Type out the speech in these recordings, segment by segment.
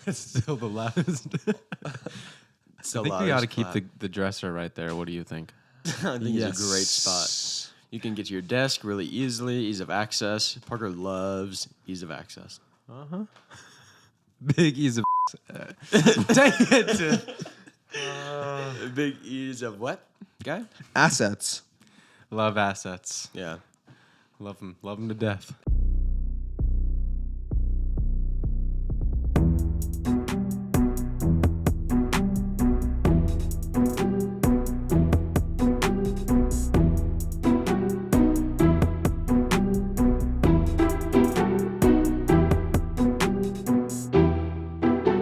It's still the loudest. I think we ought to keep the dresser right there. What do you think? I think it's a great spot. You can get to your desk really easily, ease of access. Parker loves ease of access. Big ease of dang it. Big ease of what, guy? Assets. Love assets. Yeah. Love them to death.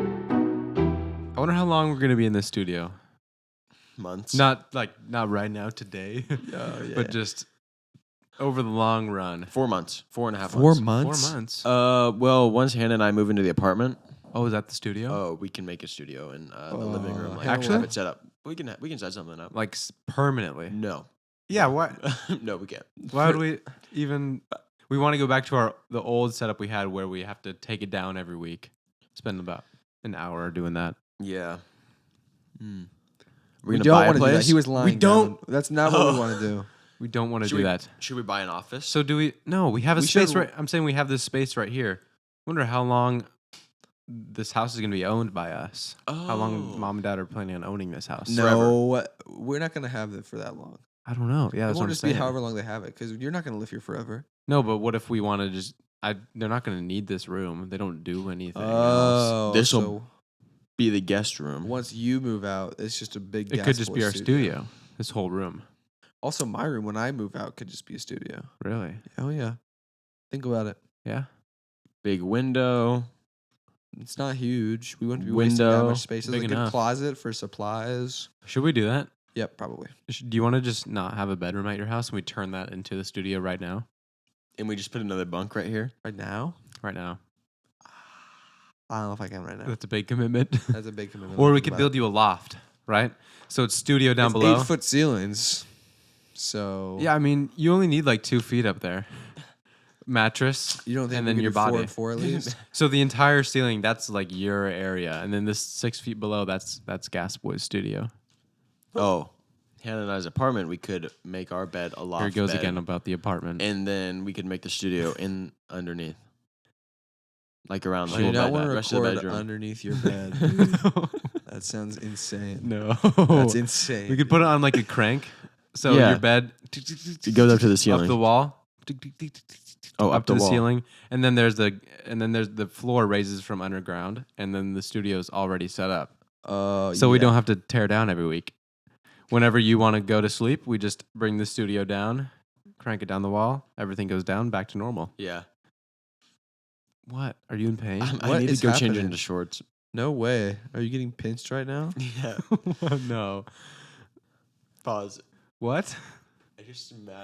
I wonder how long we're going to be in this studio. Months. Not right now today, but just over the long run. 4 months. 4.5 months. 4 months? 4 months. Well, once Hannah and I move into the apartment, Oh, is that the studio? oh, we can make a studio in the living room. Like, Actually? have it set up. We can set something up. Like permanently? No. Yeah. Why? No, we can't. Why would we even? We want to go back to the old setup we had, where we have to take it down every week. Spend about an hour doing that. Yeah. We We're don't gonna buy a want to do that. place. He was lying. We don't- Gavin. That's not what we want to do. We don't want to Should do that. Should we buy an office? So do we? No, we have a We space should- right. I'm saying we have this space right here. Wonder how long this house is going to be owned by us. How long Mom and Dad are planning on owning this house? No, we're not going to have it for that long. I don't know. Yeah, It that's what won't I'm just be saying. however long they have it, because you're not going to live here forever. No, but what if we want to just? They're not going to need this room. They don't do anything else. This'll so be the guest room. once you move out, it's just a big. It could just be our studio. This whole room. Also, my room when I move out could just be a studio. Really? Oh yeah, think about it. Yeah. Big window. It's not huge. We wouldn't be wasting that Window, much space. There's big a good enough. closet for supplies. Should we do that? Yep, probably. Do you want to just not have a bedroom at your house and we turn that into the studio right now? And we just put another bunk right here. Right now, Right now. I don't know if I can right now. That's a big commitment. That's a big commitment. Or we could build you a loft, right? So it's studio down below. 8-foot ceilings. So Yeah, I mean, you only need like 2 feet up there. Mattress. you don't think and we then could your do 4 body. and 4 at least? So the entire ceiling, that's like your area. And then this 6 feet below, that's Gasboy's studio. Oh. Hannah and I's apartment, we could make our bed a loft Here it goes bed, again about the apartment. and then we could make the studio in underneath. Like around the Do you whole not bed, want the to rest of the record bedroom. underneath your bed? That sounds insane. No. That's insane. We could put it on like a crank. So Yeah. your bed It goes up to the ceiling. up the wall. Oh, up to the wall. ceiling. And then there's the floor raises from underground, and then the studio's already set up. So we don't have to tear down every week. Whenever you want to go to sleep, we just bring the studio down, crank it down the wall, everything goes down, back to normal. Yeah. What? Are you in pain? I What need to is go change happening? into shorts. No way. Are you getting pinched right now? Yeah. No. Pause. What? I just mad.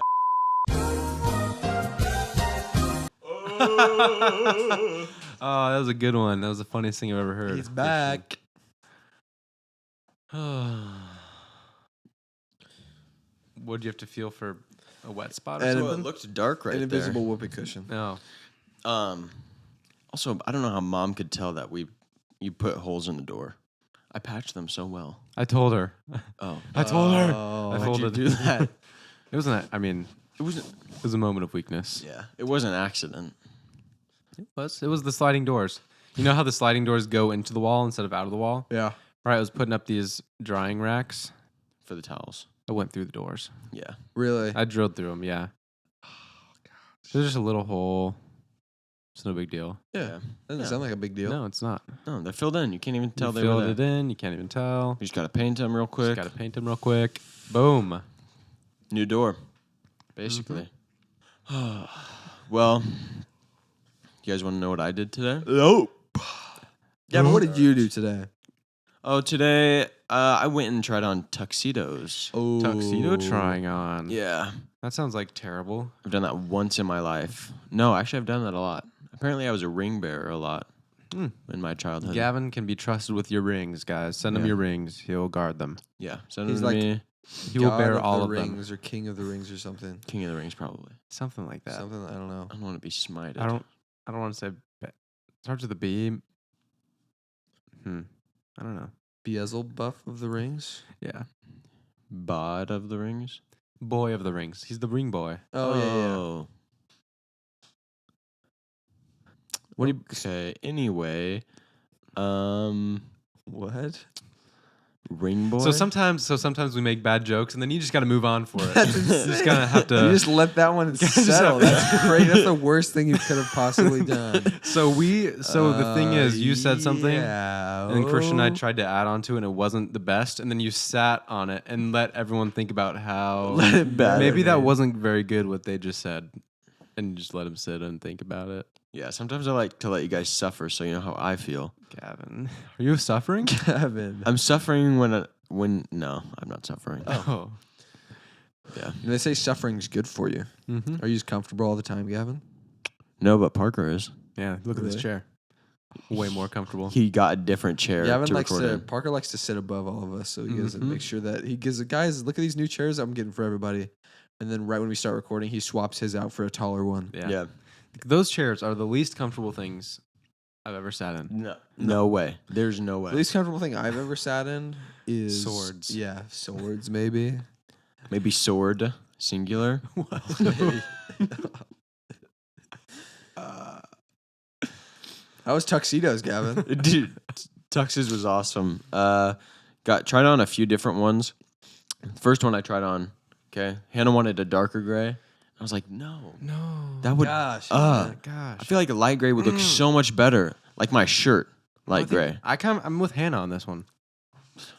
Oh, that was a good one. That was the funniest thing I've ever heard. He's back. What'd you have to feel for a wet spot or And something? Oh, it looked dark right An there. invisible whoopee cushion. No. Also, I don't know how Mom could tell that you put holes in the door. I patched them so well. I told her. Oh. I told her. Oh, I Why'd told you her do that? It wasn't. I mean, It wasn't. it was a moment of weakness. Yeah. It was an accident. It was. It was the sliding doors. You know how the sliding doors go into the wall instead of out of the wall? Yeah. Right. I was putting up these drying racks. For the towels. I went through the doors. Yeah. Really? I drilled through them. Yeah. There's just a little hole. It's no big deal. Yeah. Doesn't Yeah. sound like a big deal. No, it's not. No, they're filled in. You can't even tell You they were filled there. it in. You can't even tell. You just gotta paint them real quick. Just got to paint them real quick. Boom. New door, basically. Well, you guys want to know what I did today? Nope. Yeah, but what did you do today? Oh, today I went and tried on tuxedos. Oh, Tuxedo trying on. Yeah, That sounds like terrible. I've done that once in my life. No, actually, I've done that a lot. Apparently, I was a ring bearer a lot in my childhood. Gavin can be trusted with your rings, guys. Send him Yeah. your rings. He'll guard them. Yeah, send them He's to like- me. He will God bear of all the of them. rings or king of the rings or something. King of the Rings, probably. Something like that. Something I don't know. I don't want to be smited. I don't want to say. Starts with a B. I don't know. Beelzebub of the Rings. Yeah. Bod of the Rings. Boy of the Rings. He's the ring boy. Oh, yeah. What do you say? Anyway, What? Ring boy. So sometimes we make bad jokes, and then you just got to move on for it. You just gotta have to. You just let that one settle. That's great. That's the worst thing you could have possibly done. So the thing is, you said something, Yeah. and then Christian and I tried to add on to it, and it wasn't the best, and then you sat on it and let everyone think about how Let it better, maybe that dude. wasn't very good what they just said, and you just let them sit and think about it. Yeah, sometimes I like to let you guys suffer so you know how I feel. Gavin, are you suffering? Gavin. I'm suffering when no, I'm not suffering. Oh, Yeah. They say suffering's good for you. mm-hmm. Are you just comfortable all the time, Gavin? No, but Parker is. Yeah. Look at this Really? chair. Way more comfortable. He got a different chair Gavin to likes record to. in. Parker likes to sit above all of us, so he doesn't Mhm. make sure that he gives the guys. Look at these new chairs I'm getting for everybody. And then right when we start recording, he swaps his out for a taller one. Yeah. Those chairs are the least comfortable things I've ever sat in. No way. There's no way. The least comfortable thing I've ever sat in is Swords. Yeah, swords maybe. Maybe sword, singular. How was tuxedos, Gavin? Dude, tuxes was awesome. Got tried on a few different ones. First one I tried on, okay. Hannah wanted a darker gray. I was like, no, that would. Gosh, I Gosh. feel like a light gray would look so much better, like my shirt, light gray. I'm with Hannah on this one.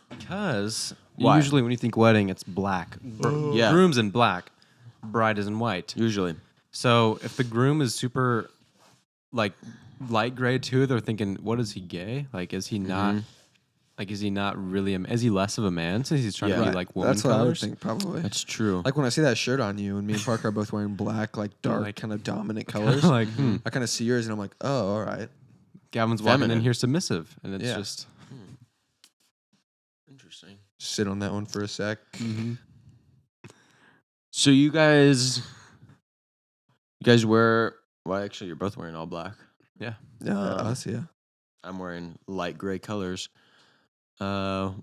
Because Why? usually when you think wedding, it's black. Yeah. Groom's in black. Bride is in white. Usually, So if the groom is super like light gray too, they're thinking, what is he, gay? Like, is he not? Like, is he not really? Is he less of a man since he's trying to be like woman That's what I would colors? think, probably. that's true. Like when I see that shirt on you, and me and Parker are both wearing black, like dark, Like- kind of dominant colors. like, I kind of see yours, and I'm like, oh, all right. Gavin's walking in Feminine. here submissive, and it's Yeah. just Interesting. Sit on that one for a sec. So you guys wear. Well, actually, you're both wearing all black. Yeah, Um, us, yeah. I'm wearing light gray colors. Where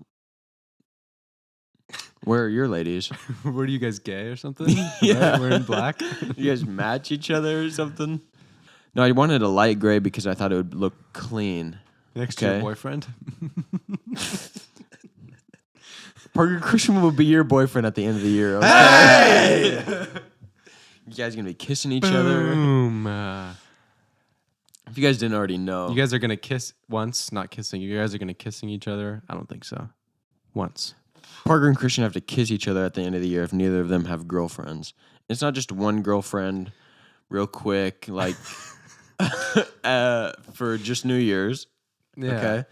are your ladies? Were you guys gay or something? Yeah. Right? Wearing black. You guys match each other or something? No, I wanted a light gray because I thought it would look clean. Next to Okay. your boyfriend. Parker Christian will be your boyfriend at the end of the year. Okay? You guys gonna be kissing each other. Boom. If you guys didn't already know, You guys are gonna kiss once, not kissing. You guys are gonna kissing each other. I don't think so. Once. Parker and Christian have to kiss each other at the end of the year if neither of them have girlfriends. It's not just one girlfriend, real quick, like for just New Year's. Yeah. Okay,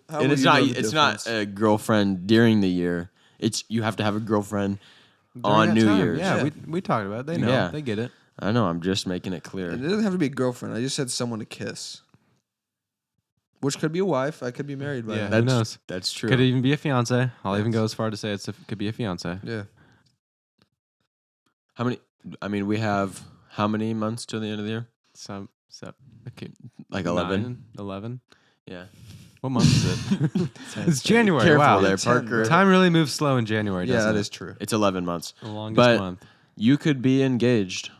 How and will it's you know not the it's not difference? a girlfriend during the year. It's you have to have a girlfriend During on that New time, Year's. Yeah, we talked about it. They know. Yeah. They get it. I know. I'm just making it clear. It doesn't have to be a girlfriend. I just said someone to kiss. Which could be a wife. I could be married by Yeah. then. Who knows? That's true. Could even be a fiance. I'll even go as far to say it could be a fiance. Yeah. How many? I mean, we have how many months till the end of the year? Okay. Like 11. 11. Yeah. What month is it? It's January. Careful Wow. there, 10, Parker. bro. Time really moves slow in January. Yeah, doesn't that it? is true. It's 11 months. The longest But- month. You could be engaged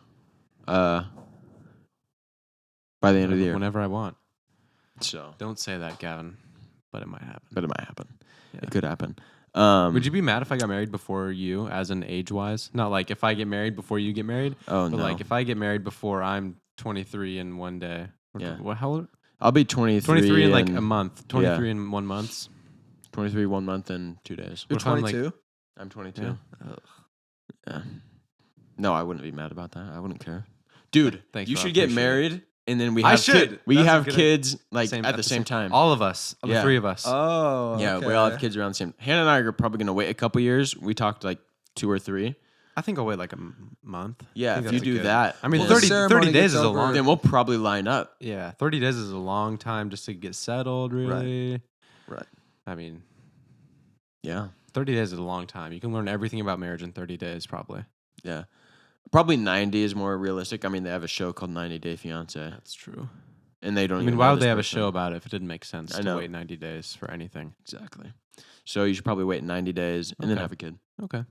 by the end of the year. Whenever I want. So, Don't say that, Gavin. But it might happen. but it might happen. Yeah. It could happen. Would you be mad if I got married before you, as in age-wise? Not like if I get married before you get married, Oh but no. like if I get married before I'm 23 in one day. Yeah. What? How old? I'll be 23. 23 in like and a month. 23 in 1 month. 23 1 month and 2 days. You're What if I'm, like- 22? I'm 22. Yeah. Yeah. No, I wouldn't be mad about that. I wouldn't care. Dude, Thanks, you bro. should get Appreciate married and then we I have should. we That's a have good- kids like at the same time. All of us. The Yeah. 3 of us. Oh, Yeah, we all have kids around the same. Hannah and I are probably going to wait a couple years. We talked like 2 or 3. I think I'll wait like a month. I Yeah, think if you that's do good. that. I mean, Well, the 30 ceremony days gets is a over. long then we'll probably line up. Yeah, 30 days is a long time just to get settled, really. Right. I mean, Yeah. 30 days is a long time. You can learn everything about marriage in 30 days, probably. Yeah. Probably 90 is more realistic. I mean, they have a show called 90 Day Fiance. That's true. and they don't. I even mean, know why would this they have a person. show about it if it didn't make sense I to know. wait 90 days for anything? Exactly. So you should probably wait 90 days and then Okay. have a kid. Okay.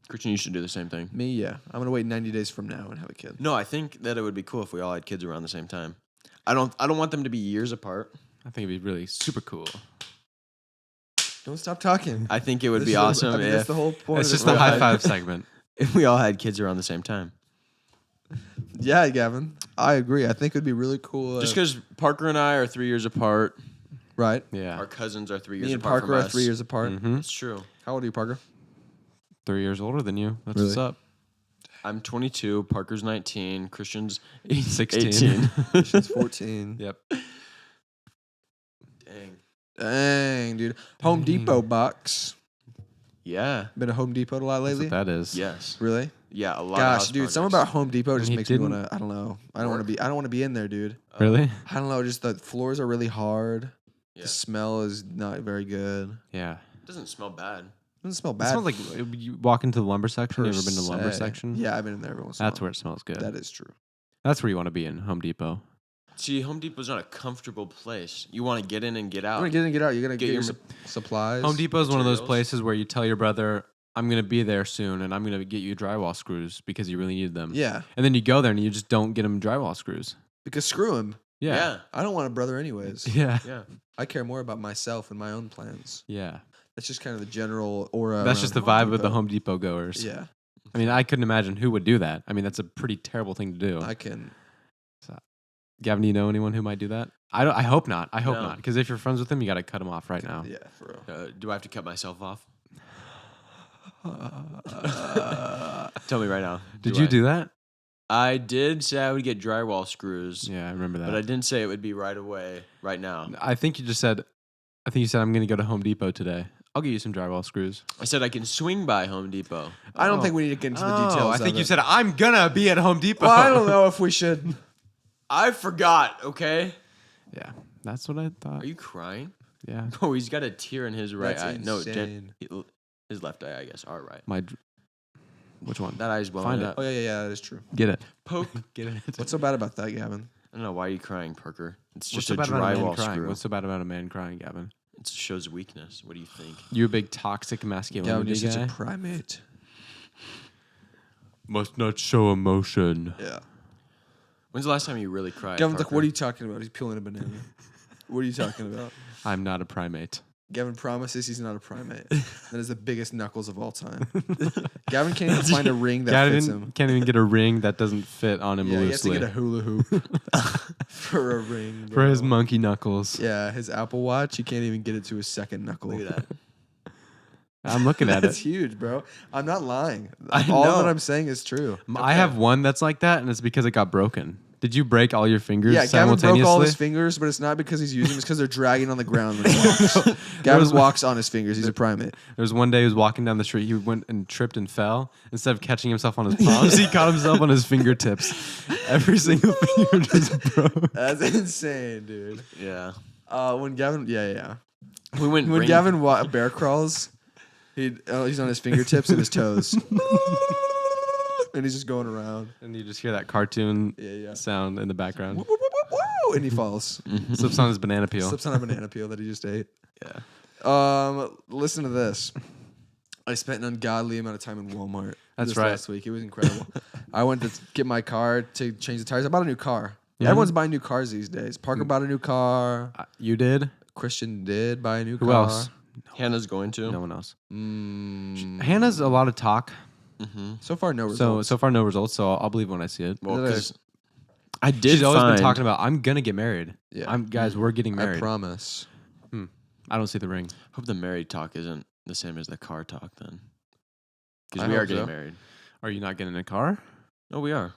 Christian, you should do the same thing. Me, yeah. I'm gonna wait 90 days from now and have a kid. No, I think that it would be cool if we all had kids around the same time. I don't want them to be years apart. I think it'd be really super cool. Don't stop talking. I think it would This be is- awesome I mean, that's if, the whole point. It's of just this the whole high thing. five segment. if we all had kids around the same time. Yeah, Gavin. I agree. I think it'd be really cool. Just because Parker and I are 3 years apart, right? Yeah. our cousins are 3 years Me and apart Parker from are us. 3 years apart. Mm-hmm. It's true. How old are you, Parker? 3 years older than you. That's Really? what's up. I'm 22. Parker's 19. Christian's 16. 18. She's 14. Yep. Dang. Dang, dude. Home Depot box. Yeah. Been to Home Depot a lot That's lately? what that is. Yes. Really? Yeah. A lot. Gosh, of dude, house something projects. about Home Depot just he makes me didn't wanna. I don't know. I don't want to be in there, dude. Really? I don't know. Just the floors are really hard. Yeah. The smell is not very good. Yeah. It doesn't smell bad. Doesn't smell It bad. smells like you walk into the lumber section. per You ever been to the lumber se. section? Yeah, I've been in there every once in a That's while. where it smells good. That is true. That's where you want to be in Home Depot. See, Home Depot's not a comfortable place. You want to get in and get You're out. gonna get in and get out. You're gonna Get get, your your supplies. Home Depot is one of those materials. places where you tell your brother, I'm going to be there soon and I'm going to get you drywall screws because you really need them. Yeah, And then you go there and you just don't get him drywall screws. because screw him. Yeah. Yeah. I don't want a brother anyways. Yeah. Yeah. I care more about myself and my own plans. Yeah. That's just kind of the general aura. That's around just the Home vibe of the Depot. Home Depot goers. Yeah, I mean, I couldn't imagine who would do that. I mean, that's a pretty terrible thing to do. I can. Gavin, do you know anyone who might do that? I hope not. I hope No. not. Because if you're friends with him, you got to cut him off right now. Yeah, for real. Do I have to cut myself off? Tell me right now. Did you do that? I did say I would get drywall screws, Yeah, I remember that. but I didn't say it would be right away, right now. I think you said, I'm going to go to Home Depot today. I'll get you some drywall screws. I said I can swing by Home Depot. I don't think we need to get into the details. I think of you it. said, I'm going to be at Home Depot. Well, I don't know if we should. I forgot, okay? Yeah, that's what I thought. Are you crying? Yeah. Oh, he's got a tear in his right That's eye. No, insane. his left eye, I guess. Our right. Which one? That eye's welling Find it. up. Oh yeah, that is true. Get it. Poke. Get it. What's so bad about that, Gavin? I don't know. Why are you crying, Parker? It's What's just so a bad about a man drywall crying? screw. What's so bad about a man crying, Gavin? It shows weakness. What do you think? You a big toxic Gavin, masculinity you're such guy? a primate. Must not show emotion. Yeah. When's the last time you really cried? Gavin's like, Parker? what are you talking about? He's peeling a banana. What are you talking about? I'm not a primate. Gavin promises he's not a primate. That is the biggest knuckles of all time. Gavin can't even find a ring that fits Gavin him. can't even get a ring that doesn't fit on him Yeah, he has to loosely get a hula hoop for a ring. for his bro. monkey knuckles. Yeah, his Apple Watch, he can't even get it to his second knuckle. Look at that. I'm looking at That's it. huge, bro. I'm not lying. I All know. that I'm saying is true. I have one that's like that, and it's because it got broken. Did you break all your fingers Yeah, Gavin simultaneously? broke all his fingers, but it's not because he's using them. It's because they're dragging on the ground when he walks. Gavin walks on his fingers. He's a primate. There was one day he was walking down the street. He went and tripped and fell. Instead of catching himself on his palms, he caught himself on his fingertips. Every single finger just broke. That's insane, dude. Yeah. When Gavin, yeah. We went. When ring- Gavin bear crawls, he's on his fingertips and his toes, and he's just going around. And you just hear that cartoon Yeah. sound in the background. Woo, woo, woo, woo, woo, and he falls. Slips on his banana peel. Slips on a banana peel that he just ate. Yeah. Listen to this. I spent an ungodly amount of time in Walmart. That's this right. Last week, it was incredible. I went to get my car to change the tires. I bought a new car. Yeah. Everyone's buying new cars these days. Parker bought a new car. You did? Christian did buy a new Who car. else? Hannah's going to. No one else. Mm, Hannah's a lot of talk. Mm-hmm. so far, no So results. so far no results. So I'll believe when I see it. Well, Is it a- 'cause I did She's always find been talking about I'm gonna get married. Yeah. Guys, we're getting I married. promise. I don't see the ring. Hope the married talk isn't the same as the car talk then. I Because we are hope getting so. married. Are you not getting a car? No, we are.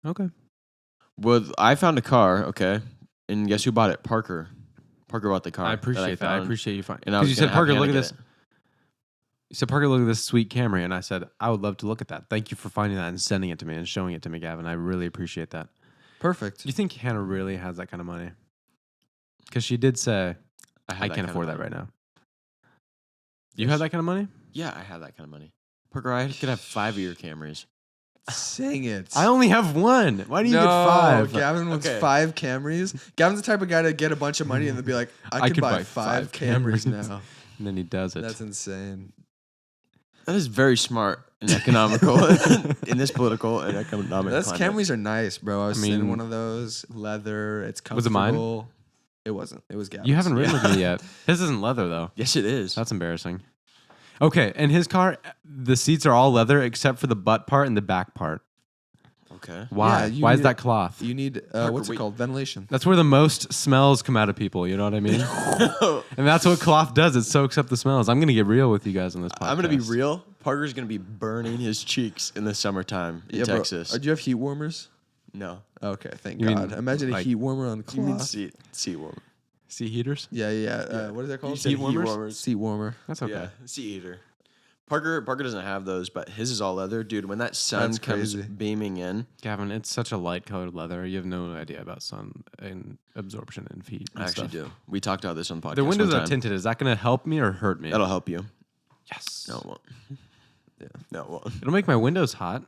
Okay. Well, I found a car, okay, and guess who bought it? Parker. Parker bought the car. I appreciate that. I found, appreciate you finding. And I Because was you said, gonna have Parker, look Hannah at get this. You said, Parker, look at this sweet Camry, and I said, I would love to look at that. Thank you for finding that and sending it to me and showing it to me, Gavin. I really appreciate that. Perfect. Do you think Hannah really has that kind of money? Because she did say, I I can't afford that right now. You have that kind of money? Yeah, I have that kind of money. Parker, I could have 5 of your Camrys. Dang it. I only have one. Why do you no, get 5? Gavin wants Okay. 5 Camrys. Gavin's the type of guy to get a bunch of money and then be like, I can buy 5 Camrys now. And then he does it. That's insane. That is very smart and economical in this political and economic Those climate. Camrys are nice, bro. I was in mean- one of those. Leather. It's comfortable. Was it mine? It wasn't. It was Gavin's. You haven't ridden with me yet. His isn't leather though. Yes, it is. That's embarrassing. Okay, and his car, the seats are all leather except for the butt part and the back part. Okay. Why? you Why is need- that cloth? You need, what's it wait. called? Ventilation. That's where the most smells come out of people. You know what I mean? And that's what cloth does. It soaks up the smells. I'm gonna get real with you guys on this podcast. I'm gonna be real. Parker's gonna be burning his cheeks in the summertime in Texas. Bro, do you have heat warmers? No. Okay, thank You mean, God. Imagine a like- heat warmer on You mean cloth. seat warmer? Seat heaters. Yeah. What is that called? You said heat warmers? Seat warmer. That's okay. Yeah, seat heater. Parker doesn't have those, but his is all leather, dude. When that sun That's comes crazy. beaming in, Gavin, it's such a light colored leather. You have no idea about sun and absorption and heat. I actually do. We talked about this on the podcast. The windows one are time. tinted. Is that going to help me or hurt me? That'll help you. Yes. No, it won't. Yeah. No, it won't. It'll make my windows hot.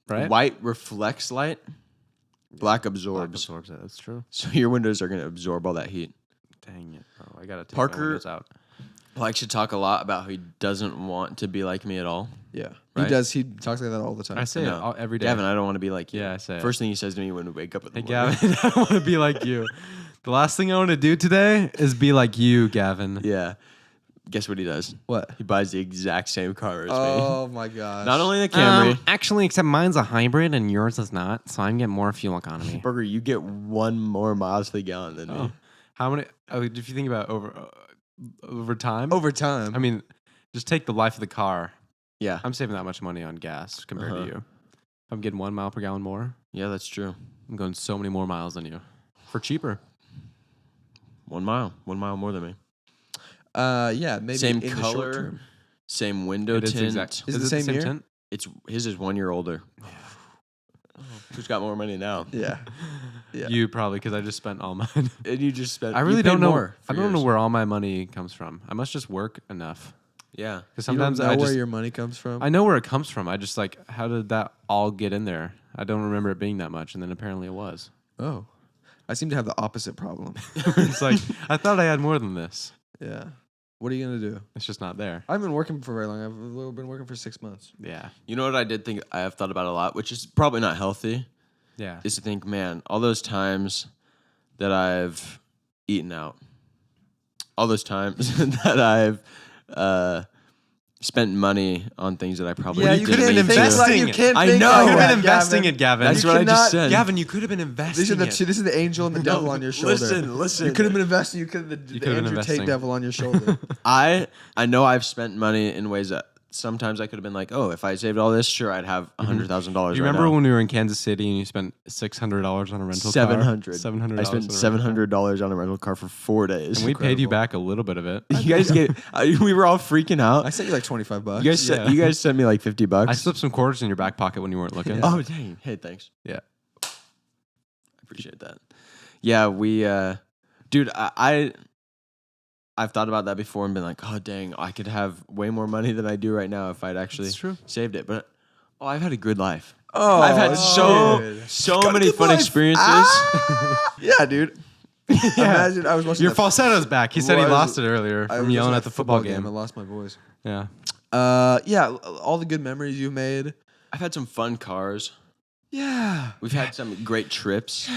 Right? White reflects light. Black Black absorbs. absorbs it. That's true. So your windows are gonna absorb all that heat. Dang it, bro. I got to take Parker- my windows out. Likes to talk a lot about how he doesn't want to be like me at all. Yeah. Right? He does. He talks like that all the time. I say it No. all, every day. Gavin, I don't want to be like you. Yeah, I say it. First thing he says to me when we wake up in the Hey, morning. Gavin, I want to be like you. The last thing I want to do today is be like you, Gavin. Yeah. Guess what he does? What? He buys the exact same car as me. Oh my gosh. Not only the Camry. Actually, except mine's a hybrid and yours is not, so I'm getting more fuel economy. Burger, you get 1 more miles to the gallon than me. How many? If you think about over time, Over time. I mean, just take the life of the car. Yeah. I'm saving that much money on gas compared Uh-huh. to you. If I'm getting 1 mile per gallon more, Yeah, that's true. I'm going so many more miles than you for cheaper. 1 mile. 1 mile more than me. Yeah, maybe Same in the short color. term. Same window It is tint. exact. Is it the the same year? tint? It's his is 1 year older. Who's got more money now? Yeah. Yeah. You probably because I just spent all mine. And you just spent. I you really paid don't know. more for I don't know yours. where all my money comes from. I must just work enough. Yeah. Because You don't sometimes know I where just your money comes from. I know where it comes from. I just like how did that all get in there? I don't remember it being that much, and then apparently it was. Oh, I seem to have the opposite problem. It's like I thought I had more than this. Yeah. What are you gonna do? It's just not there. I haven't been working for very long. I've been working for 6 months. Yeah, You know what I did think I have thought about a lot, which is probably not healthy, yeah. is to think, man, all those times that I've eaten out, all those times that I've spent money on things that I probably Yeah, you didn't can't mean think to. like you can't I think know. like You You could that, have been investing Gavin. it, Gavin. That's You what I just cannot- said. Gavin, you could have been investing These are the it. two, this is the angel and the devil on your shoulder. Listen. You could have been investing. You could have the could've been Andrew investing. Tate devil on your shoulder. I know I've spent money in ways that sometimes I could have been like, oh, if I saved all this, sure, I'd have $100,000. Do you remember when we were in Kansas City and you spent $600 on a rental car? $700. $700. I spent $700 on a rental car for 4 days. And we paid you back a little bit of it. You guys we were all freaking out. I sent you like $25. You guys, Yeah. you guys sent me like $50. I slipped some quarters in your back pocket when you weren't looking. Yeah. Oh dang! Hey, thanks. Yeah. I appreciate that. Yeah, we, dude, I've thought about that before and been like, oh dang, I could have way more money than I do right now if I'd actually It's true. saved it. But I've had a good life. Oh, I've had dude. so many good fun life. experiences. Yeah, dude. Imagine I was watching Your that- falsetto's back. He said he Was- lost it earlier I from was yelling watching at the football I game. lost my voice. Yeah. Yeah, all the good memories you made. I've had some fun cars. Yeah. We've had some great trips,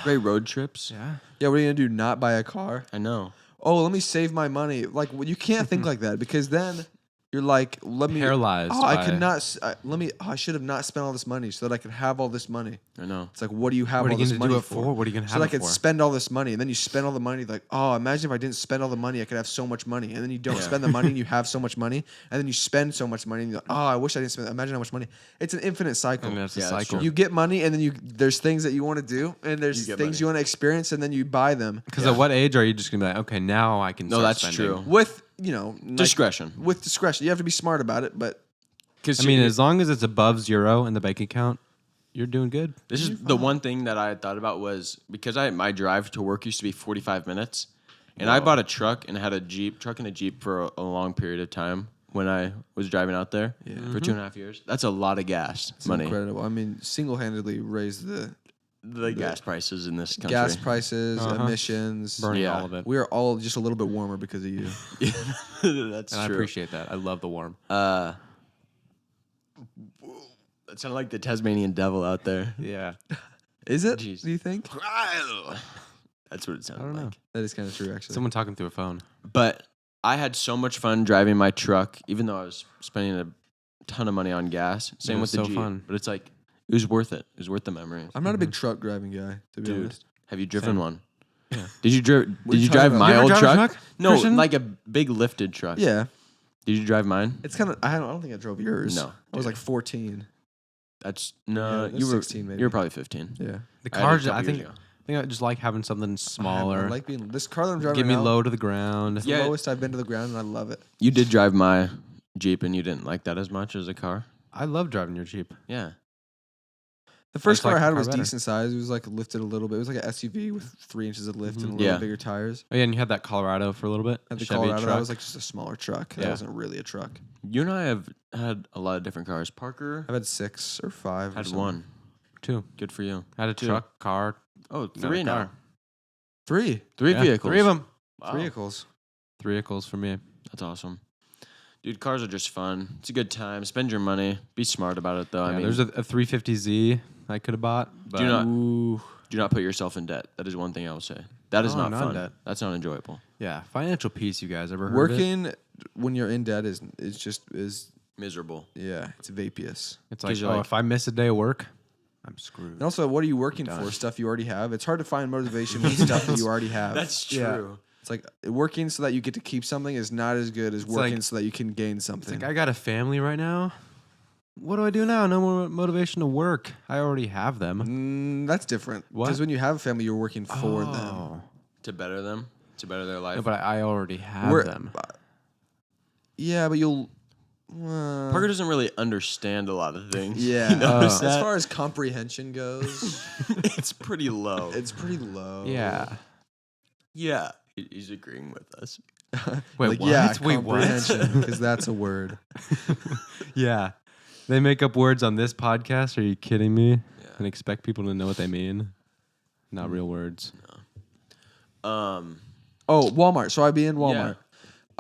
great road trips. Yeah. Yeah, what are you gonna do? Not buy a car? I know. Oh, let me save my money. Like you can't think like that because then you're like, let me. Paralyzed Oh, I by- could not. Let me. Oh, I should have not spent all this money so that I could have all this money. I know. It's like, what do you have What are all you this going to money do it for? What are you going to So have that I it could for? spend all this money, and then you spend all the money. Like, oh, imagine if I didn't spend all the money, I could have so much money. And then you don't Yeah. spend the money, and you have so much money, and then you spend so much money, and you're like, oh, I wish I didn't spend. Imagine how much money. It's an infinite cycle. And that's a Yeah, that's cycle. true. You get money, and then there's things that you want to do, and there's You get things money. you want to experience, and then you buy them Because at what age are you just going to be like, okay, now I can No, start that's spending? true. with like, Discretion. With discretion, you have to be smart about it, but. Because I mean, as long as it's above 0 in the bank account, you're doing good. this is the one thing that I had thought about was because my drive to work used to be 45 minutes, and I bought a truck and had a Jeep for a long period of time. when I was driving out there Yeah. for 2.5 years. That's a lot of gas It's money. incredible. I mean, single-handedly raised the Gas prices in this country. gas prices, Uh-huh. emissions. Burning Yeah. all of it. We are all just a little bit warmer because of you. Yeah, that's And I true. appreciate that. I love the warm. That sounded like the Tasmanian devil out there. Yeah. Is it? Jeez. Do you think? That's what it sounded I don't know. like. That is kind of true, actually. Someone talking through a phone. But I had so much fun driving my truck, even though I was spending a ton of money on gas. Same It with was the so Jeep. fun. But it's like, it was worth it. It was worth the memories. I'm not a big truck driving guy, to be Dude, honest. have you driven Same. one? Yeah. Did you drive? What are Did you you talking drive about? my You ever old drive a truck? truck, No, Christian? like a big lifted truck. Yeah. Did you drive mine? It's kind of, I don't think I drove yours. No, I was dude. like 14. That's Yeah, no. that's you were 16 maybe. You were probably 15. Yeah. The I had it a cars, couple I think, years ago. I just like having something I smaller. like being, this car that I'm driving Get me right now, low to the ground. it's the Yeah. lowest I've been to the ground, and I love it. You did drive my Jeep, and you didn't like that as much as a car. I love driving your Jeep. Yeah. The first just car like I the had car was better. decent size. It was like lifted a little bit. It was like an SUV with 3 inches of lift and a Mhm. little Yeah. bigger tires. Oh, yeah, and you had that Colorado for a little bit. At the Chevy Colorado, that truck. was like just a smaller truck. That Yeah. wasn't really a truck. You and I have had a lot of different cars. Parker I've had 6 or 5. had or something. one. 2. Good for you. I had a Two. truck, car, Oh, another three now. car. 3 Three Yeah, vehicles. 3 of them. Wow. vehicles. 3 vehicles for me. That's awesome. Dude, cars are just fun. It's a good time. Spend your money. Be smart about it, though. Yeah, I mean, there's a 350Z I could have bought. But do not Ooh. do not put yourself in debt. That is one thing I will say. That is Oh, not not fun. debt. That's not enjoyable. Yeah, financial peace. You guys ever heard of it? Working when you're in debt is Miserable. yeah, it's vapious. It's 'Cause like, you're oh, like- if I miss a day of work, I'm screwed. And also, what are you working Done. for? Stuff you already have. It's hard to find motivation with stuff that you already have. That's Yeah. true. It's like working so that you get to keep something is not as good as It's working like- so that you can gain It's something. like I got a family right now. What do I do now? No more motivation to work. I already have them. That's different. What? Because when you have a family, you're working for them. Oh. To better them. To better their life. No, but I already have We're- them. Yeah, but you'll. Parker doesn't really understand a lot of things. Yeah. He knows As that. far as comprehension goes, It's pretty low. it's pretty low. Yeah. Yeah. He's agreeing with us. Wait, like, what? yeah, Wait, what? comprehension, because that's a word. Yeah. They make up words on this podcast. Are you kidding me? Yeah. And expect people to know what they mean. Not real words. Oh, Walmart. So I'd be in Walmart. Yeah.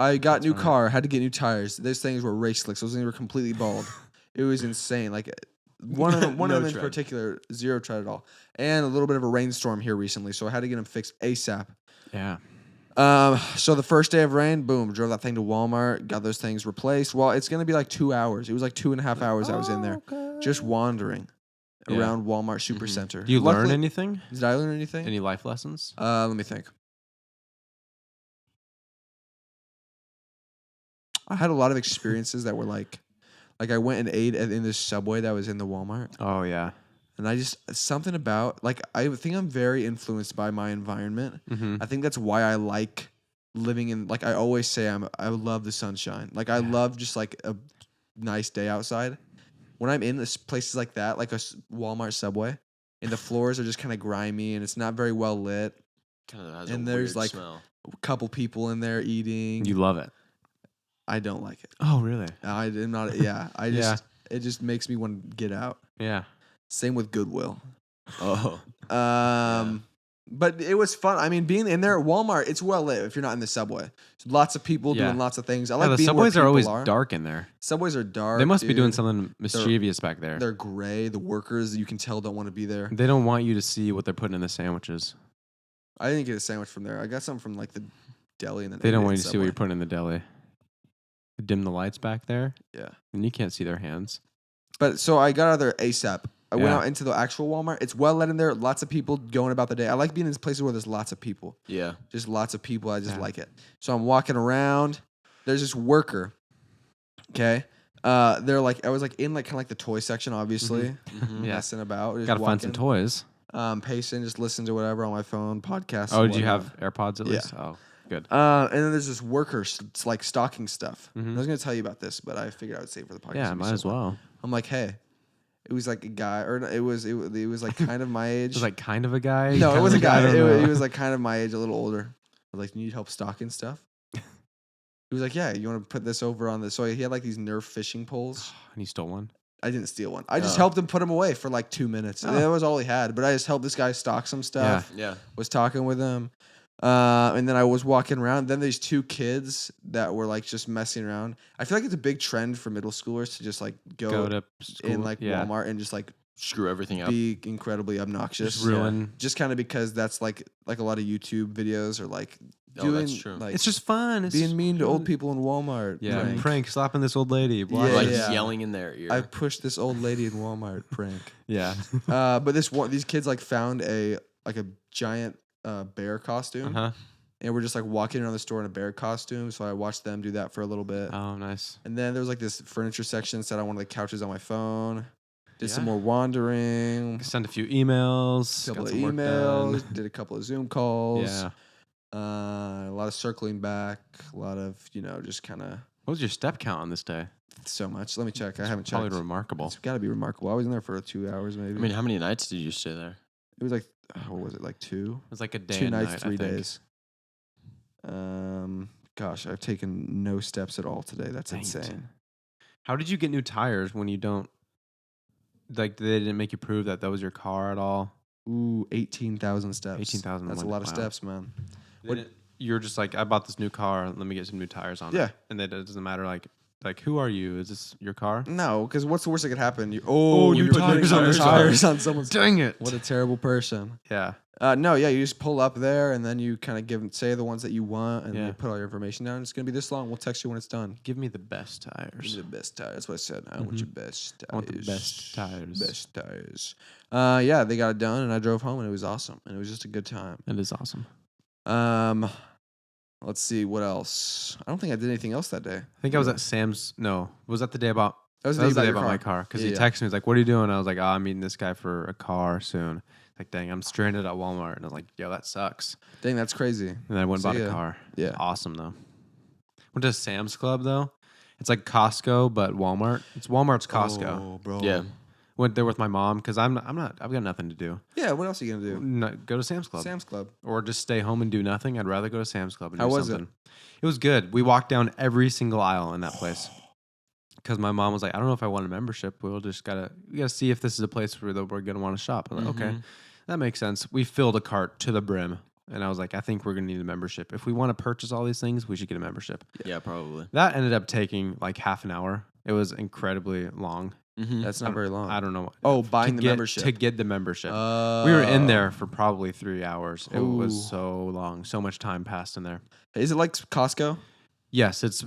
I got new car, had to get new tires. Those things were race slicks. Those things were completely bald. It was insane. Like one of them, No in tread. particular, zero tread at all. And a little bit of a rainstorm here recently, so I had to get them fixed ASAP. Yeah. So the first day of rain, boom, drove that thing to Walmart, got those things replaced. Well, it's gonna be like 2 hours. It was like 2.5 hours I was in there, just wandering Yeah. around Walmart Supercenter. Do you learn Luckily- anything? Did I learn anything? Any life lessons? Let me think. I had a lot of experiences that were like I went and ate in this Subway that was in the Walmart, Oh, yeah. and I just something about like I think I'm very influenced by my environment. Mm-hmm. I think that's why I like living in like I always say I love the sunshine. Like I love just like a nice day outside. When I'm in places like that, like a Walmart Subway, and the floors are just kind of grimy and it's not very well lit. Kind of has And a there's, weird like, smell. A couple people in there eating. You love it. I don't like it. Oh, really? I am not. Yeah, I just it just makes me want to get out. Yeah. Same with Goodwill. Oh. But it was fun. I mean, being in there at Walmart, it's well lit if you're not in the subway. Lots of people Yeah. doing lots of things. I Yeah, like the being subways where are people always dark in there. Subways are dark. They must be doing dude. something mischievous back there. They're gray. The workers you can tell don't want to be there. They don't want you to see what they're putting in the sandwiches. I didn't get a sandwich from there. I got something from like the deli and then They don't ate it want at you to see what Subway. you're putting in the deli. Dim the lights back there, Yeah. and you can't see their hands. But so I got out of there ASAP. I went Yeah. out into the actual Walmart. It's well lit in there. Lots of people going about the day. I like being in places where there's lots of people. Yeah. Just lots of people. I just Yeah. like it. So I'm walking around. There's this worker. Okay. They're like I was like in like kind of like the toy section, obviously. Mhm. Yeah. Messing about. Just Got to find some walking, toys. Pacing, just listen to whatever on my phone, podcasts. Oh, and did you have whatnot. AirPods at Yeah. least? Oh, good. And then there's this worker it's like stocking stuff. Mhm. I was gonna tell you about this, but I figured I would save it for the podcast. Yeah, It'd be might so as fun. well. I'm like, hey, it was like a guy, or no, it was like kind of my age. It was like kind of a guy. no, kind it was of a guy. I don't know. It was like kind of my age, a little older. I was like, you need help stocking stuff? He was like, yeah, you want to put this over on the. So he had like these Nerf fishing poles. And he stole one. I didn't steal one. I just Oh. helped him put them away for like 2 minutes. Oh. That was all he had. But I just helped this guy stock some stuff. Yeah. Was talking with him. And then I was walking around. Then there's 2 kids that were like just messing around. I feel like it's a big trend for middle schoolers to just like go to school. in like Walmart and just like Screw everything up. be incredibly obnoxious. Just ruin. Just kind of because that's like a lot of YouTube videos are like Oh, doing that's true. like It's just fun. It's being just mean to fun. old people in Walmart. Yeah, prank. slapping this old lady. Blah, Yeah, blah. Like yeah. yelling in their ear. I pushed this old lady in Walmart prank. Yeah. But these kids like found a giant bear costume, Uh-huh. and we're just like walking around the store in a bear costume. So I watched them do that for a little bit, Oh, nice. and then there was like this furniture section. Said I wanted the couches on my phone. Did some Yeah. more wandering. Send a few emails. Couple Got of some work emails. done. Did a couple of Zoom calls. Yeah. A lot of circling back. A lot of just kind of What was your step count on this day? so much. Let me check. I haven't Probably checked. remarkable. It's got to be remarkable. I was in there for 2 hours maybe. I mean, how many nights did you stay there? it was like what was it, like 2? It was like a day 2 and nights, night, 3 I think. days. Gosh, I've taken no steps at all today. That's Dang it. insane. How did you get new tires when you don't? Like, they didn't make you prove that was your car at all? Ooh, 18,000 steps. 18,000 That's a one- lot of wow. steps, man. You're just like, I bought this new car. Let me get some new tires on it. Yeah. And then it doesn't matter. Like, who are you? Is this your car? No, because what's the worst that could happen? New You're putting tires on your tires on someone's. Dang it. What a terrible person. Yeah. No, yeah, you just pull up there and then you kind of say the ones that you want and Yeah. you put all your information down. It's gonna be this long. We'll text you when it's done. Give me the best Give tires. me the best tires. That's what I said. I want your best tires. I want the best tires. Best tires. Yeah, they got it done and I drove home and it was awesome and it was just a good time. It is awesome. Let's see what else. I don't think I did anything else that day. I think I was at Sam's. No, was that the day about? That was That was the day your about my car because he Yeah. texted me. He's like, "What are you doing?" I was like, "Oh, I'm meeting this guy for a car soon." Like, dang, I'm stranded at Walmart, and I was like, "Yo, that sucks." Dang, that's crazy. And then I went and bought So, a yeah. car. Yeah. Awesome though. Went to Sam's Club though. It's like Costco but Walmart. It's Walmart's Costco. Oh, bro. Yeah. Went there with my mom because I'm not. I've got nothing to do. Yeah. What else are you gonna do? Not, go to Sam's Club Sam's Club. or just stay home and do nothing. I'd rather go to Sam's Club and How do was it? something. It was good. We walked down every single aisle in that place. Because my mom was like, I don't know if I want a membership. We gotta see if this is a place where we're gonna want to shop. I'm like, okay, that makes sense. We filled a cart to the brim, and I was like, I think we're gonna need a membership. If we want to purchase all these things, we should get a membership. Yeah, probably. That ended up taking like half an hour. It was incredibly long. Mm-hmm. That's not very long. I don't know. Oh, buying the membership. to get the membership. We were in there for probably 3 hours. It Ooh. was so long. So much time passed in there. Is it like Costco? Yes, it's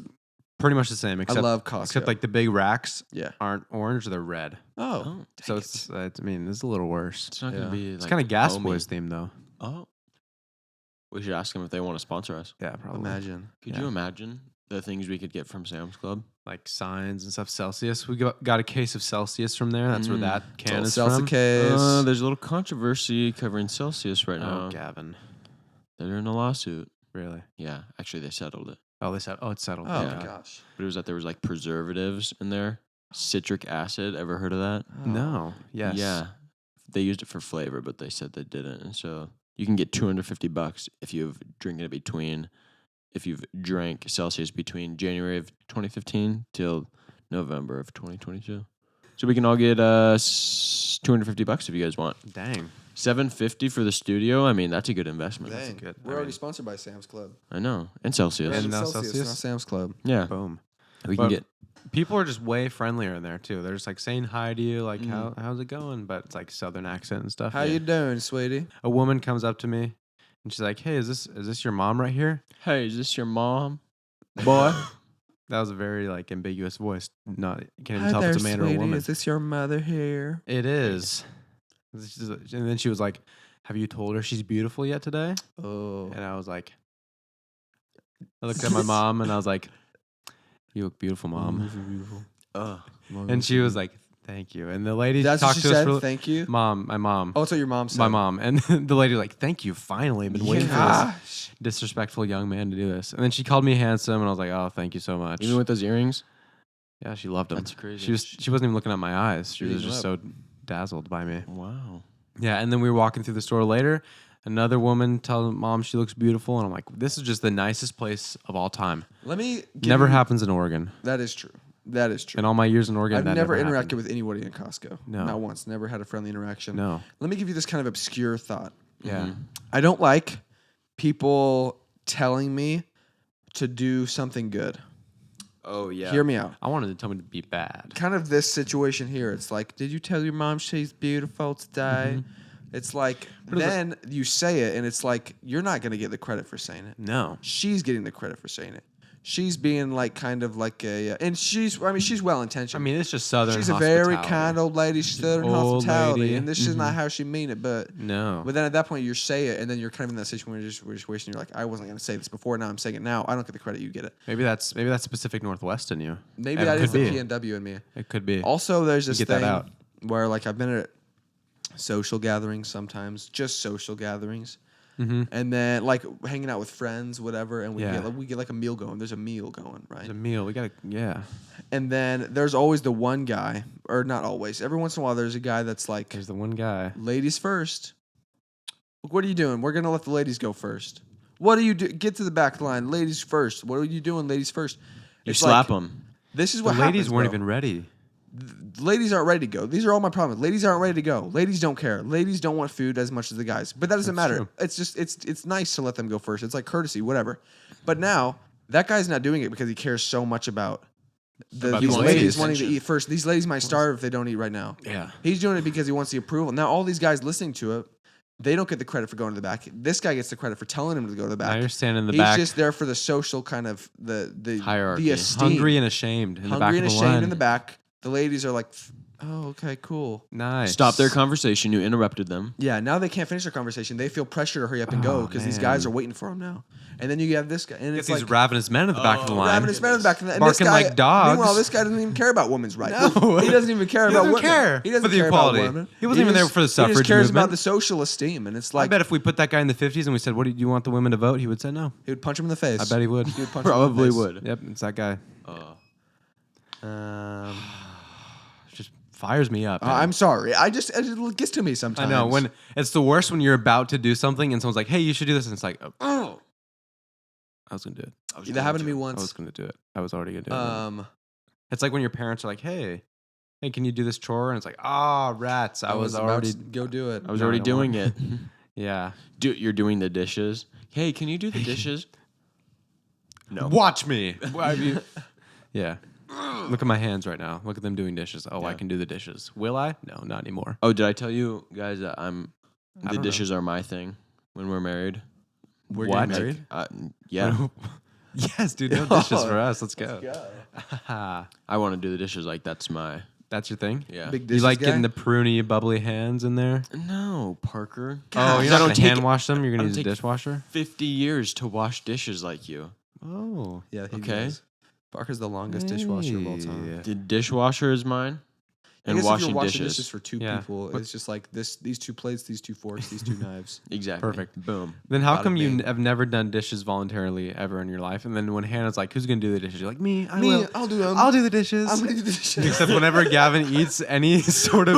pretty much the same. Except, I love Costco. Except like the big racks Yeah. aren't orange; they're red. Oh. So it's I mean, it's a little worse. It's not Yeah. gonna be. It's like, kind of Gas homey. Boys themed though. Oh. We should ask them if they want to sponsor us. Yeah, probably. Imagine. Could Yeah. you imagine the things we could get from Sam's Club? Like signs and stuff. Celsius. We got a case of Celsius from there. That's where that can is Salsa from. case. There's a little controversy covering Celsius right now. Oh, Gavin. They're in a lawsuit. Really? Yeah, actually, they settled it. Oh, they said. Oh, it's settled. Oh Thank my God. gosh. But it was that there was like preservatives in there, citric acid. Ever heard of that? No. Yes. Yeah, they used it for flavor, but they said they didn't, and so you can get $250 if you've if you've drank Celsius between January of 2015 till November of 2022. So we can all get $250 if you guys want. Dang. $750 for the studio. I mean, that's a good investment. Dang. good. We're I already mean- sponsored by Sam's Club. I know, and Celsius. And it's now Celsius, Celsius? not Sam's Club. Yeah, Boom. we can But get. people are just way friendlier in there too. They're just like saying hi to you, like how's it going? But it's like Southern accent and stuff. How you doing, sweetie? A woman comes up to me and she's like, "Hey, is this your mom right here?" Hey, is this your mom, boy? That was a very like ambiguous voice. Not you can't even tell if it's a man or a woman. Is this your mother here? It is. And then she was like, "Have you told her she's beautiful yet today?" Oh. And I was like, I looked at my mom and I was like, "You look beautiful, mom." And she was like, "Thank you." And the lady That's what talked she to us said. for Thank you. mom, my mom. Oh, that's what your mom said. My mom. And the lady was like, "Thank you, finally. I've been waiting for this Gosh. disrespectful young man to do this." And then she called me handsome and I was like, "Oh, thank you so much." Even with those earrings. Yeah, she loved him. That's crazy. She wasn't even looking at my eyes. She was Beating just him so dazzled by me. Wow. Yeah, and then we were walking through the store later. Another woman tells mom she looks beautiful, and I'm like, this is just the nicest place of all time. Let me Never happens in Oregon. That is true. That is true. In all my years in Oregon, I've that never interacted happened. with anybody in Costco. No. Not once. Never had a friendly interaction. No. Let me give you this kind of obscure thought. Yeah. I don't like people telling me to do something good. Oh yeah. Hear me out. I wanted to tell me to be bad. Kind of this situation here. It's like, did you tell your mom she's beautiful today? It's like, then you say it, and it's like, you're not going to get the credit for saying it. No. She's getting the credit for saying it. She's being like kind of like and she's well intentioned. I mean, it's just Southern she's a hospitality. very kind old lady. She's Southern old hospitality, lady. and this is not how she mean it. But No. then at that point, you say it, and then you're kind of in that situation. You're like, I wasn't going to say this before. Now I'm saying it now. I don't get the credit. You get it. Maybe that's Pacific Northwest in you. Maybe It that could is be. the PNW in me. It could be. Also, there's this Get that thing out. where like I've been at social gatherings sometimes, just social gatherings. Mm-hmm. And then like hanging out with friends, whatever, and Yeah. we get like a meal going. There's a meal going, right? There's a meal. We gotta. Yeah. And then there's always the one guy, or not always. Every once in a while, there's a guy that's like, There's the one guy. ladies first. What are you doing? We're gonna let the ladies go first. What do you do? Get to the back line, ladies first. What are you doing, ladies first? You It's slap like, them. This is The what ladies happens, weren't bro. even ready. Ladies aren't ready to go. These are all my problems. Ladies aren't ready to go. Ladies don't care. Ladies don't want food as much as the guys. But that doesn't That's matter. true. It's just it's nice to let them go first. It's like courtesy, whatever. But now that guy's not doing it because he cares so much about About these the ladies ladies. wanting to eat first. These ladies might starve if they don't eat right now. Yeah. He's doing it because he wants the approval. Now all these guys listening to it, they don't get the credit for going to the back. This guy gets the credit for telling him to go to the back. Now you're standing in the He's back. just there for the social kind of the Hierarchy. the esteem. Hungry and ashamed in the back Hungry of and the ashamed line. in the back. The ladies are like, oh, okay, cool. Nice. Stop their conversation. You interrupted them. Yeah, now they can't finish their conversation. They feel pressure to hurry up and go Oh, because these guys man. are waiting for them now. And then you have this guy, and Get it's these like ravenous men in the back of the line. ravenous men in the back, and this Barking guy, like dogs. Meanwhile, this guy doesn't even care about women's rights. No. He doesn't even care He about doesn't women. care He doesn't for the care equality. about women. He wasn't even there for the He suffrage just cares movement. about the social esteem, and it's I like bet if we put that guy in the 50s and we said, "What do you want the women to vote?" He would say no. he would punch him in the face. I bet he would. He would punch him in Probably the face. would. Yep, it's that guy. Uh, Just fires me up. man. I'm sorry. It gets to me I sometimes. know when it's the worst when you're about to do something and someone's like, "Hey, you should do this," and it's like, "Oh, I was gonna do it. that happened to me I was once. gonna do it. I was already gonna do it." It's like when your parents are like, "Hey, can you do this chore?" And it's like, "Ah, rats! I was about already." to go do it. I was No, I already don't doing want- it. Yeah. You're doing the dishes. Hey, can you do the dishes? No. Watch me. Yeah. Look at my hands right now. Look at them doing dishes. Oh, I Yeah. can do the dishes. Will I? No, not anymore. Oh, did I tell you guys that I the don't know. dishes are my thing when we're married? We're What? getting married. Yeah. Yes, dude. No dishes for us. Let's go. I want to do the dishes like that's my. That's your thing? Yeah. Big You dishes like guy? getting the pruny, bubbly hands in there? No, Parker. Oh, I you're not don't going to take hand wash them? You're going I to don't use a take- dishwasher? 50 years to wash dishes like you. Oh. Yeah. He Okay. does. Parker's the longest dishwasher of all time. Hey. The dishwasher is mine, I and guess if washing you're washing dishes. dishes for two Yeah. people, What- it's just like these 2 plates, these 2 forks, these 2 knives. Exactly. Perfect. Boom. Then how Bada come you bing. have never done dishes voluntarily ever in your life? And then when Hannah's like, "Who's gonna do the dishes?" You're like, "Me, I will. I'll do them. I'll do the dishes." I'm gonna do the dishes. Except whenever Gavin eats any sort of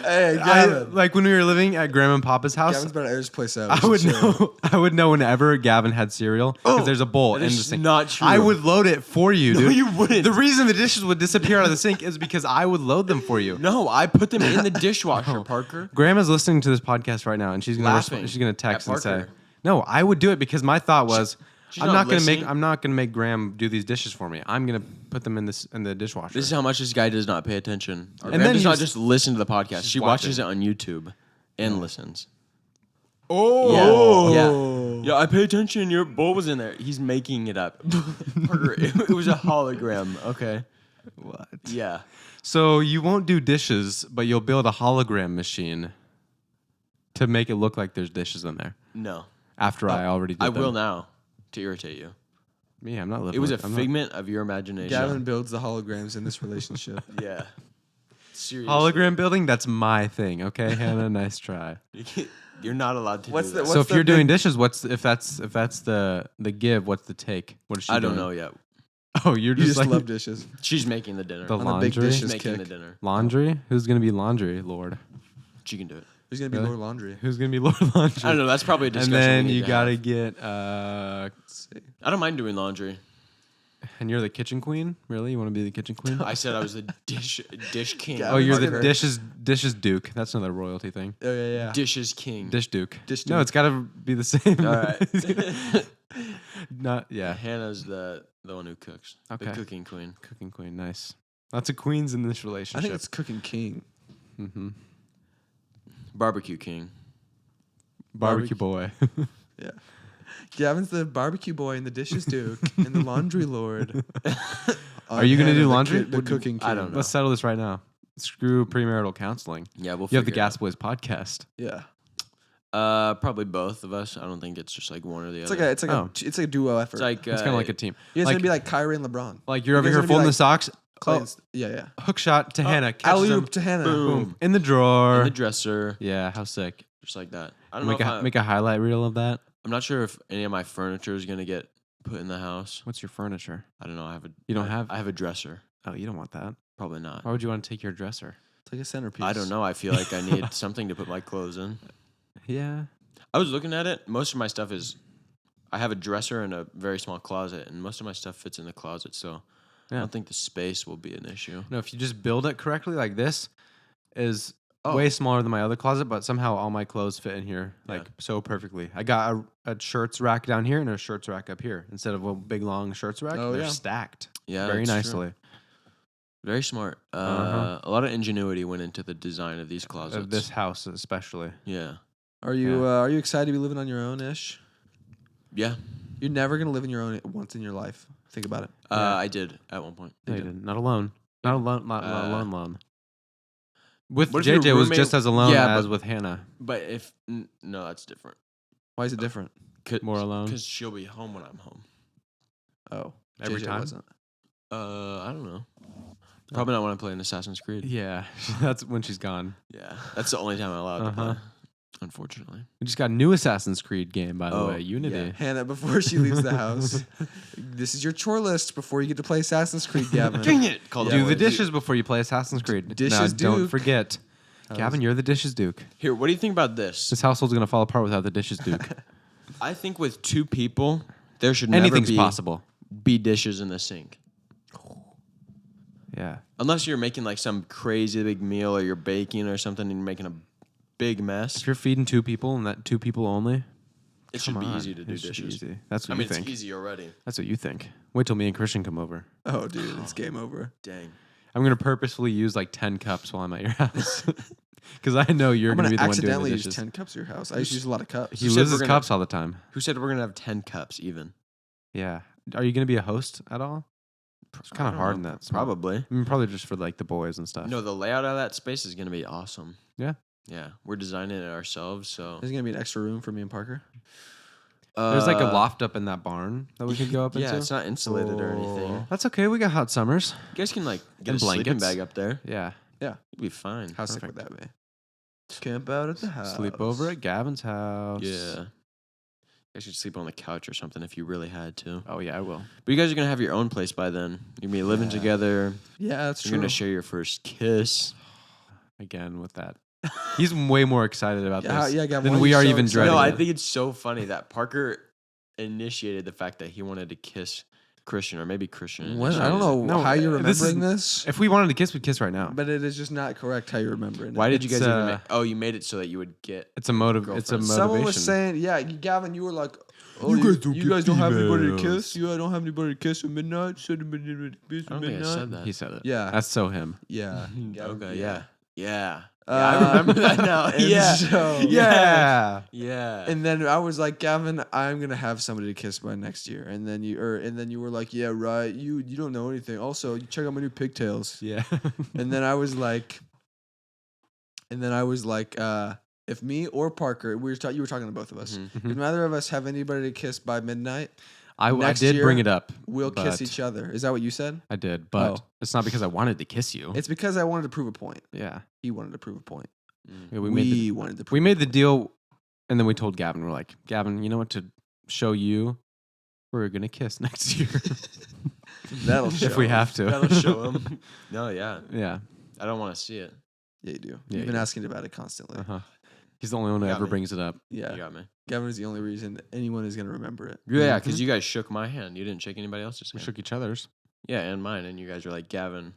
Hey, Gavin. like when we were living at Grandma and Papa's house, Gavin's better at his place out. I would know. I would know whenever Gavin had cereal because there's a bowl That in is the sink. not true. I would load it for you, dude. you wouldn't. The reason the dishes would disappear out of the sink is because I would load them for you. No, I put them in the dishwasher, Parker. Grandma's listening to this podcast right now, and she's gonna Laughing she's gonna text at and say, Parker. "No, I would do it because my thought was." She's I'm not not gonna listening. make Graham do these dishes for me. I'm gonna put them in the dishwasher. This is how much this guy does not pay attention. And And then does not he's- just listen to the podcast. She's She watches it watching. on YouTube and listens. oh, Yeah. Yeah, I pay attention. Your bowl was in there. He's making it up. Parker, it was a hologram. Okay. What? Yeah. So you won't do dishes, but you'll build a hologram machine to make it look like there's dishes in there. No. After I already did I them. will now to irritate you. Me, I'm not living. It was a with- I'm not- figment of your imagination. Gavin builds the holograms in this relationship. Yeah. Seriously. Hologram building. That's my thing. Okay, Hannah. Nice try. You're not allowed to What's do the- that. what- So if the you're doing big- dishes, if that's the give, what's the take? What is she I don't doing? know yet. Oh, you're You just just like love dishes. She's making the dinner. the On the big laundry. dishes. She's making kick. the dinner. Laundry? Who's gonna be laundry, Lord? She can do it. Who's gonna be Really? Lord Laundry? Who's gonna be Lord Laundry? I don't know. That's probably a discussion. And then we need you to gotta have. get Let's see. I don't mind doing laundry. and you're the kitchen queen. Really, you want to be the kitchen queen? I said I was the dish king. Yeah, Oh, you're Parker. the dishes Duke. That's another royalty thing. Oh yeah. Dishes king. Dish Duke. Dish No, Duke. it's got to be the same. All right. Not yeah. Hannah's the one who cooks. Okay. The cooking queen. Cooking queen. Nice. Lots of queens in this I relationship. think it's Cooking King. Mm-hmm. Barbecue king. Barbecue boy. Yeah. Gavin's the barbecue boy and the dishes Duke and the laundry lord. Are you gonna do laundry? The Cooking King. I don't know. Let's settle this right now. Screw premarital counseling. Yeah, we'll You have the figure it Gas Boys podcast. Yeah. out. Probably both of us. I don't think it's just like one or the It's other. like it's like a duo effort. It's like It's kind of like a team. you guys like- gonna be like Kyrie and LeBron. Like you're over guys here gonna be folding the like socks. Clay Oh, and yeah. hook shot to Hannah. Catches Alley him. oop to Hannah. Boom. In the drawer. in the dresser, Yeah, how sick. just like that. I don't Make know. a, make a highlight reel of that. I'm not sure if any of my furniture is gonna get put in the house. What's your furniture? I don't know. I have a. You don't have- I have a dresser. Oh, you don't want that. Probably not. Why would you want to take your dresser? It's like a centerpiece. I don't know. I feel like I need something to put my clothes in. Yeah. I was looking at it. Most of my stuff is. I have a dresser and a very small closet, and most of my stuff fits in the closet. So I Yeah. don't think the space will be an issue. No, if you just build it correctly, like this is Oh. way smaller than my other closet, but somehow all my clothes fit in here Yeah. like so perfectly. I got a shirts rack down here and a shirts rack up here. Instead of a big long shirts rack, Oh, they're yeah. stacked Yeah, very that's true. nicely. Very smart. Uh-huh. A lot of ingenuity went into the design of these closets. Of this house especially. Yeah. Are you excited to be living on your own ish? Yeah. You're never gonna live on your own once in your life. Think about it. Yeah. I did at one point. No, you didn't. Not alone. Not alone. Not alone. With What if your JJ was roommate- just as alone Yeah, as but- with Hannah. But if no, that's different. Why is it different? More alone? Because she'll be home when I'm home. Oh, Every JJ time? wasn't. I don't know. Probably not when I'm playing Assassin's Creed. Yeah, that's when she's gone. Yeah, that's the only time I'm allowed to Uh-huh. play. Unfortunately. We just got a new Assassin's Creed game, by the Oh, way, Unity. yeah. Hannah, before she leaves the house, this is your chore list before you get to play Assassin's Creed, Gavin. Dang it! Call Yeah, Do the the boys. dishes before you play Assassin's Creed. Dishes Now, don't Duke. forget. Gavin, you're the dishes Duke. Here, what do you think about this? This household's gonna fall apart without the dishes Duke. I think with two people, there should never Anything's be possible. be dishes in the sink. Yeah. Unless you're making like some crazy big meal or you're baking or something and you're making a big mess. If you're feeding two people and that two people only, It should come be on, easy to do it should be dishes. easy. That's what I mean, you think. it's easy already. That's what you think. Wait till me and Christian come over. Oh, dude, it's game over. Dang. I'm gonna purposefully use like 10 cups while I'm at your house. Because I know you're I'm gonna gonna be the one doing the accidentally use dishes. 10 cups at your house. I used to use a lot of cups. He Who said loses we're gonna- cups all the time. Who said we're gonna have 10 cups even? Yeah. Are you gonna be a host at all? It's kind I of don't hard know. in that. spot. Probably. I mean, probably just for like the boys and stuff. No, the layout of that space is gonna be awesome. Yeah. Yeah. We're designing it ourselves, so There's gonna be an extra room for me and Parker. There's like a loft up in that barn that we could go up Yeah, into. it's not insulated or anything. Oh. That's okay. We got hot summers. You guys can like get And a sleeping blankets. bag up there. Yeah. You'll be fine. How sick would Perfect. that be? Camp out at the house. Sleep over at Gavin's house. Yeah. You guys should sleep on the couch or something if you really had to. Oh yeah, I will. But you guys are gonna have your own place by then. You're gonna be living Yeah. together. Yeah, that's You're true. gonna share your first kiss. Again with that. He's way more excited about Yeah, this yeah, Gavin, than why are we you are so even excited? dreading. No, I it. think it's so funny that Parker initiated the fact that he wanted to kiss Christian, or maybe Christian. What? I initiated don't know No, how you're this is- remembering this, If we wanted to kiss, we'd kiss right now. but it is just not correct how you're remembering it. Why did you It's, guys even uh, make? Oh, you made it so that you would get. It's a motive. It's a Girlfriend. motivation. Someone was saying, yeah, Gavin, you were like, oh, You guys don't have get anybody to females. kiss? You don't have anybody to kiss at midnight? Said at midnight, I don't think I said that. He said it. Yeah. That's so him. Yeah. Okay, yeah. Yeah. Uh, I remember that now. and Yeah. so- Yeah. Yeah. And then I was like, Gavin, I'm gonna have somebody to kiss by next year. And then you were like, yeah, right. You don't know anything. Also, you check out my new pigtails. Yeah. And then I was like, if me or Parker, you were talking to both of us. Mhm. If neither of us have anybody to kiss by midnight, I Next did year, bring it up. we'll kiss but each other. Is that what you said? I did, but Oh. it's not because I wanted to kiss you. It's because I wanted to prove a point. yeah. He wanted to prove a point. Yeah, We, wanted to prove we made the deal, and then we told Gavin, we're like, Gavin, you know what? To show you, we're gonna kiss next year That'll show. if we have to. That'll show him. No, yeah. Yeah. I don't want to see it. Yeah, you do. Yeah, You've you been do. asking about it constantly. Uh-huh. He's the only one who got ever me. brings it up. Yeah. You got me. Gavin is the only reason anyone is going to remember it. Yeah, because you guys shook my hand. You didn't shake anybody else's We hand. shook each other's. Yeah, and mine. And you guys were like, Gavin,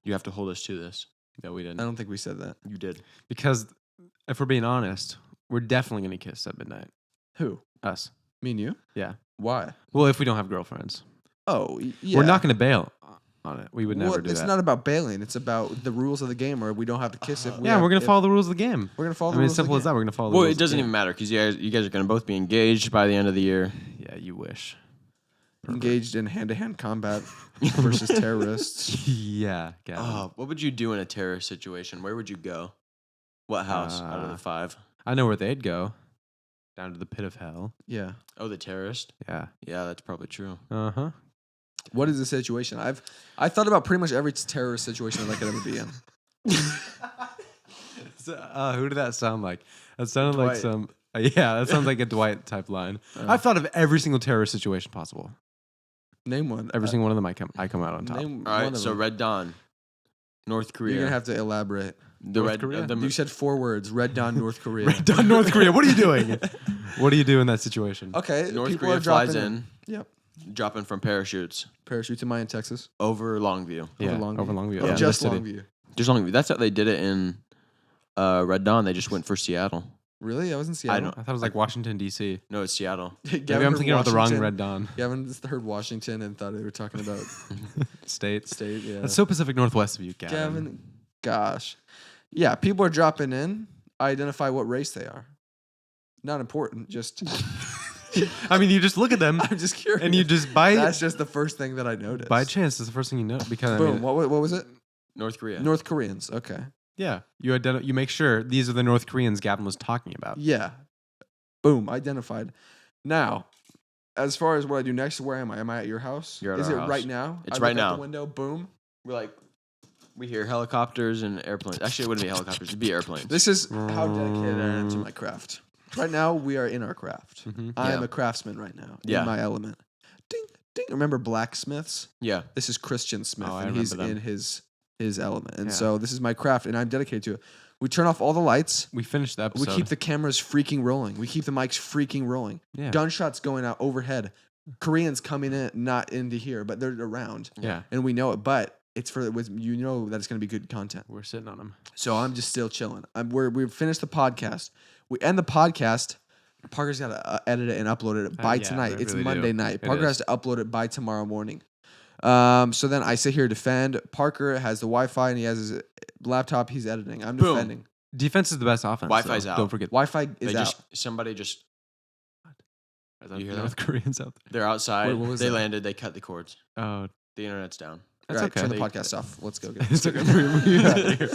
you have to hold us to this. No, we didn't. I don't think we said that. You did. Because if we're being honest, we're definitely going to kiss at midnight. Who? Us. Me and you? Yeah. Why? Well, if we don't have girlfriends. Oh, yeah. We're not going to bail on it. We would never Well, do it's that. not about bailing. It's about the rules of the game, or we don't have to kiss if we Yeah, have- we're going if- to follow the rules of the game. We're gonna follow I the mean, rules. as simple as that. We're going to follow the Well, rules it of the doesn't game. even matter because you guys are going to both be engaged by the end of the year. Yeah, you wish. Engaged in hand-to-hand combat versus terrorists. Yeah, Gavin. What would you do in a terrorist situation? Where would you go? What house out of the 5? I know where they'd go. Down to the pit of hell. Yeah. Oh, the terrorist? Yeah. Yeah, that's probably true. Uh-huh. What is the situation? I thought about pretty much every terrorist situation that I could ever be in. So, who did that sound like? That sounded like Dwight. some... yeah, that sounds like a Dwight type line. I've thought of every single terrorist situation possible. Name one. Every single one of them I come out on top. Name All one right, of so them. Red Dawn, North Korea. You're gonna have to elaborate. the North Red Korea? the- You said 4 words. Red Dawn, North Korea. Red Dawn, North Korea. What are you doing? What do you do in that situation? Okay. North people Korea are flies dropping in, Yep. dropping from parachutes Parachute to Mayan, Texas. over Longview. Yeah, Longview. over Longview. Oh, Yeah, just the city. Longview. Just Longview. That's how they did it in Red Dawn. They just went for Seattle. Really? I was in Seattle. don't- I thought it was like Washington, D.C. No, it's Seattle. Maybe I'm thinking of the wrong Red Dawn Gavin just heard Washington and thought they were talking about state. state. Yeah. That's so Pacific Northwest of you, Gavin. Gavin, gosh. Yeah, people are dropping in. Identify what race they are. Not important. Just I mean, you just look at them I'm just curious. and you just by That's just the first thing that I noticed. by chance. That's the first thing you know because I Boom. mean, What was it? North Korea. North Koreans. Okay. yeah, you make sure these are the North Koreans Gavin was talking about. Yeah. Boom. Identified. Now, as far as what I do next, where am I? Am I at your house? You're at Is our it house. right now? It's I right look out now. the window. Boom. We hear helicopters and airplanes. Actually, it wouldn't be helicopters. It'd be airplanes. This is how dedicated I am to my craft. Right now, we are in our craft. Mhm. I am Yeah. a craftsman right now. Yeah. In my element. Ding, ding. Remember blacksmiths? Yeah. This is Christian Smith, Oh, I and he's remember them. in his element. And Yeah. so this is my craft, and I'm dedicated to it. We turn off all the lights. We finished the We episode. keep the cameras freaking rolling. We keep the mics freaking rolling. yeah. Gunshots going out overhead. Koreans coming in, not into here, but they're around, yeah. and we know it. But it's that it's going to be good content. We're sitting on them. So I'm just still chilling. We've finished the podcast. We end the podcast. Parker's got to edit it and upload it by yeah, tonight. we It's really Monday do. night. It Parker is. has to upload it by tomorrow morning. So then I sit here defend. Parker has the Wi-Fi and he has his laptop. He's editing. I'm Boom. defending. Defense is the best offense. Wi-Fi's though. out. Don't forget. Wi-Fi They is out. just somebody just Are there You hear North Koreans out there. they're outside. Wait, what was they that? landed. They cut the cords. Oh, The internet's down. that's Right, okay. turn the They- podcast off. Let's go. Get It's okay. We're out of here.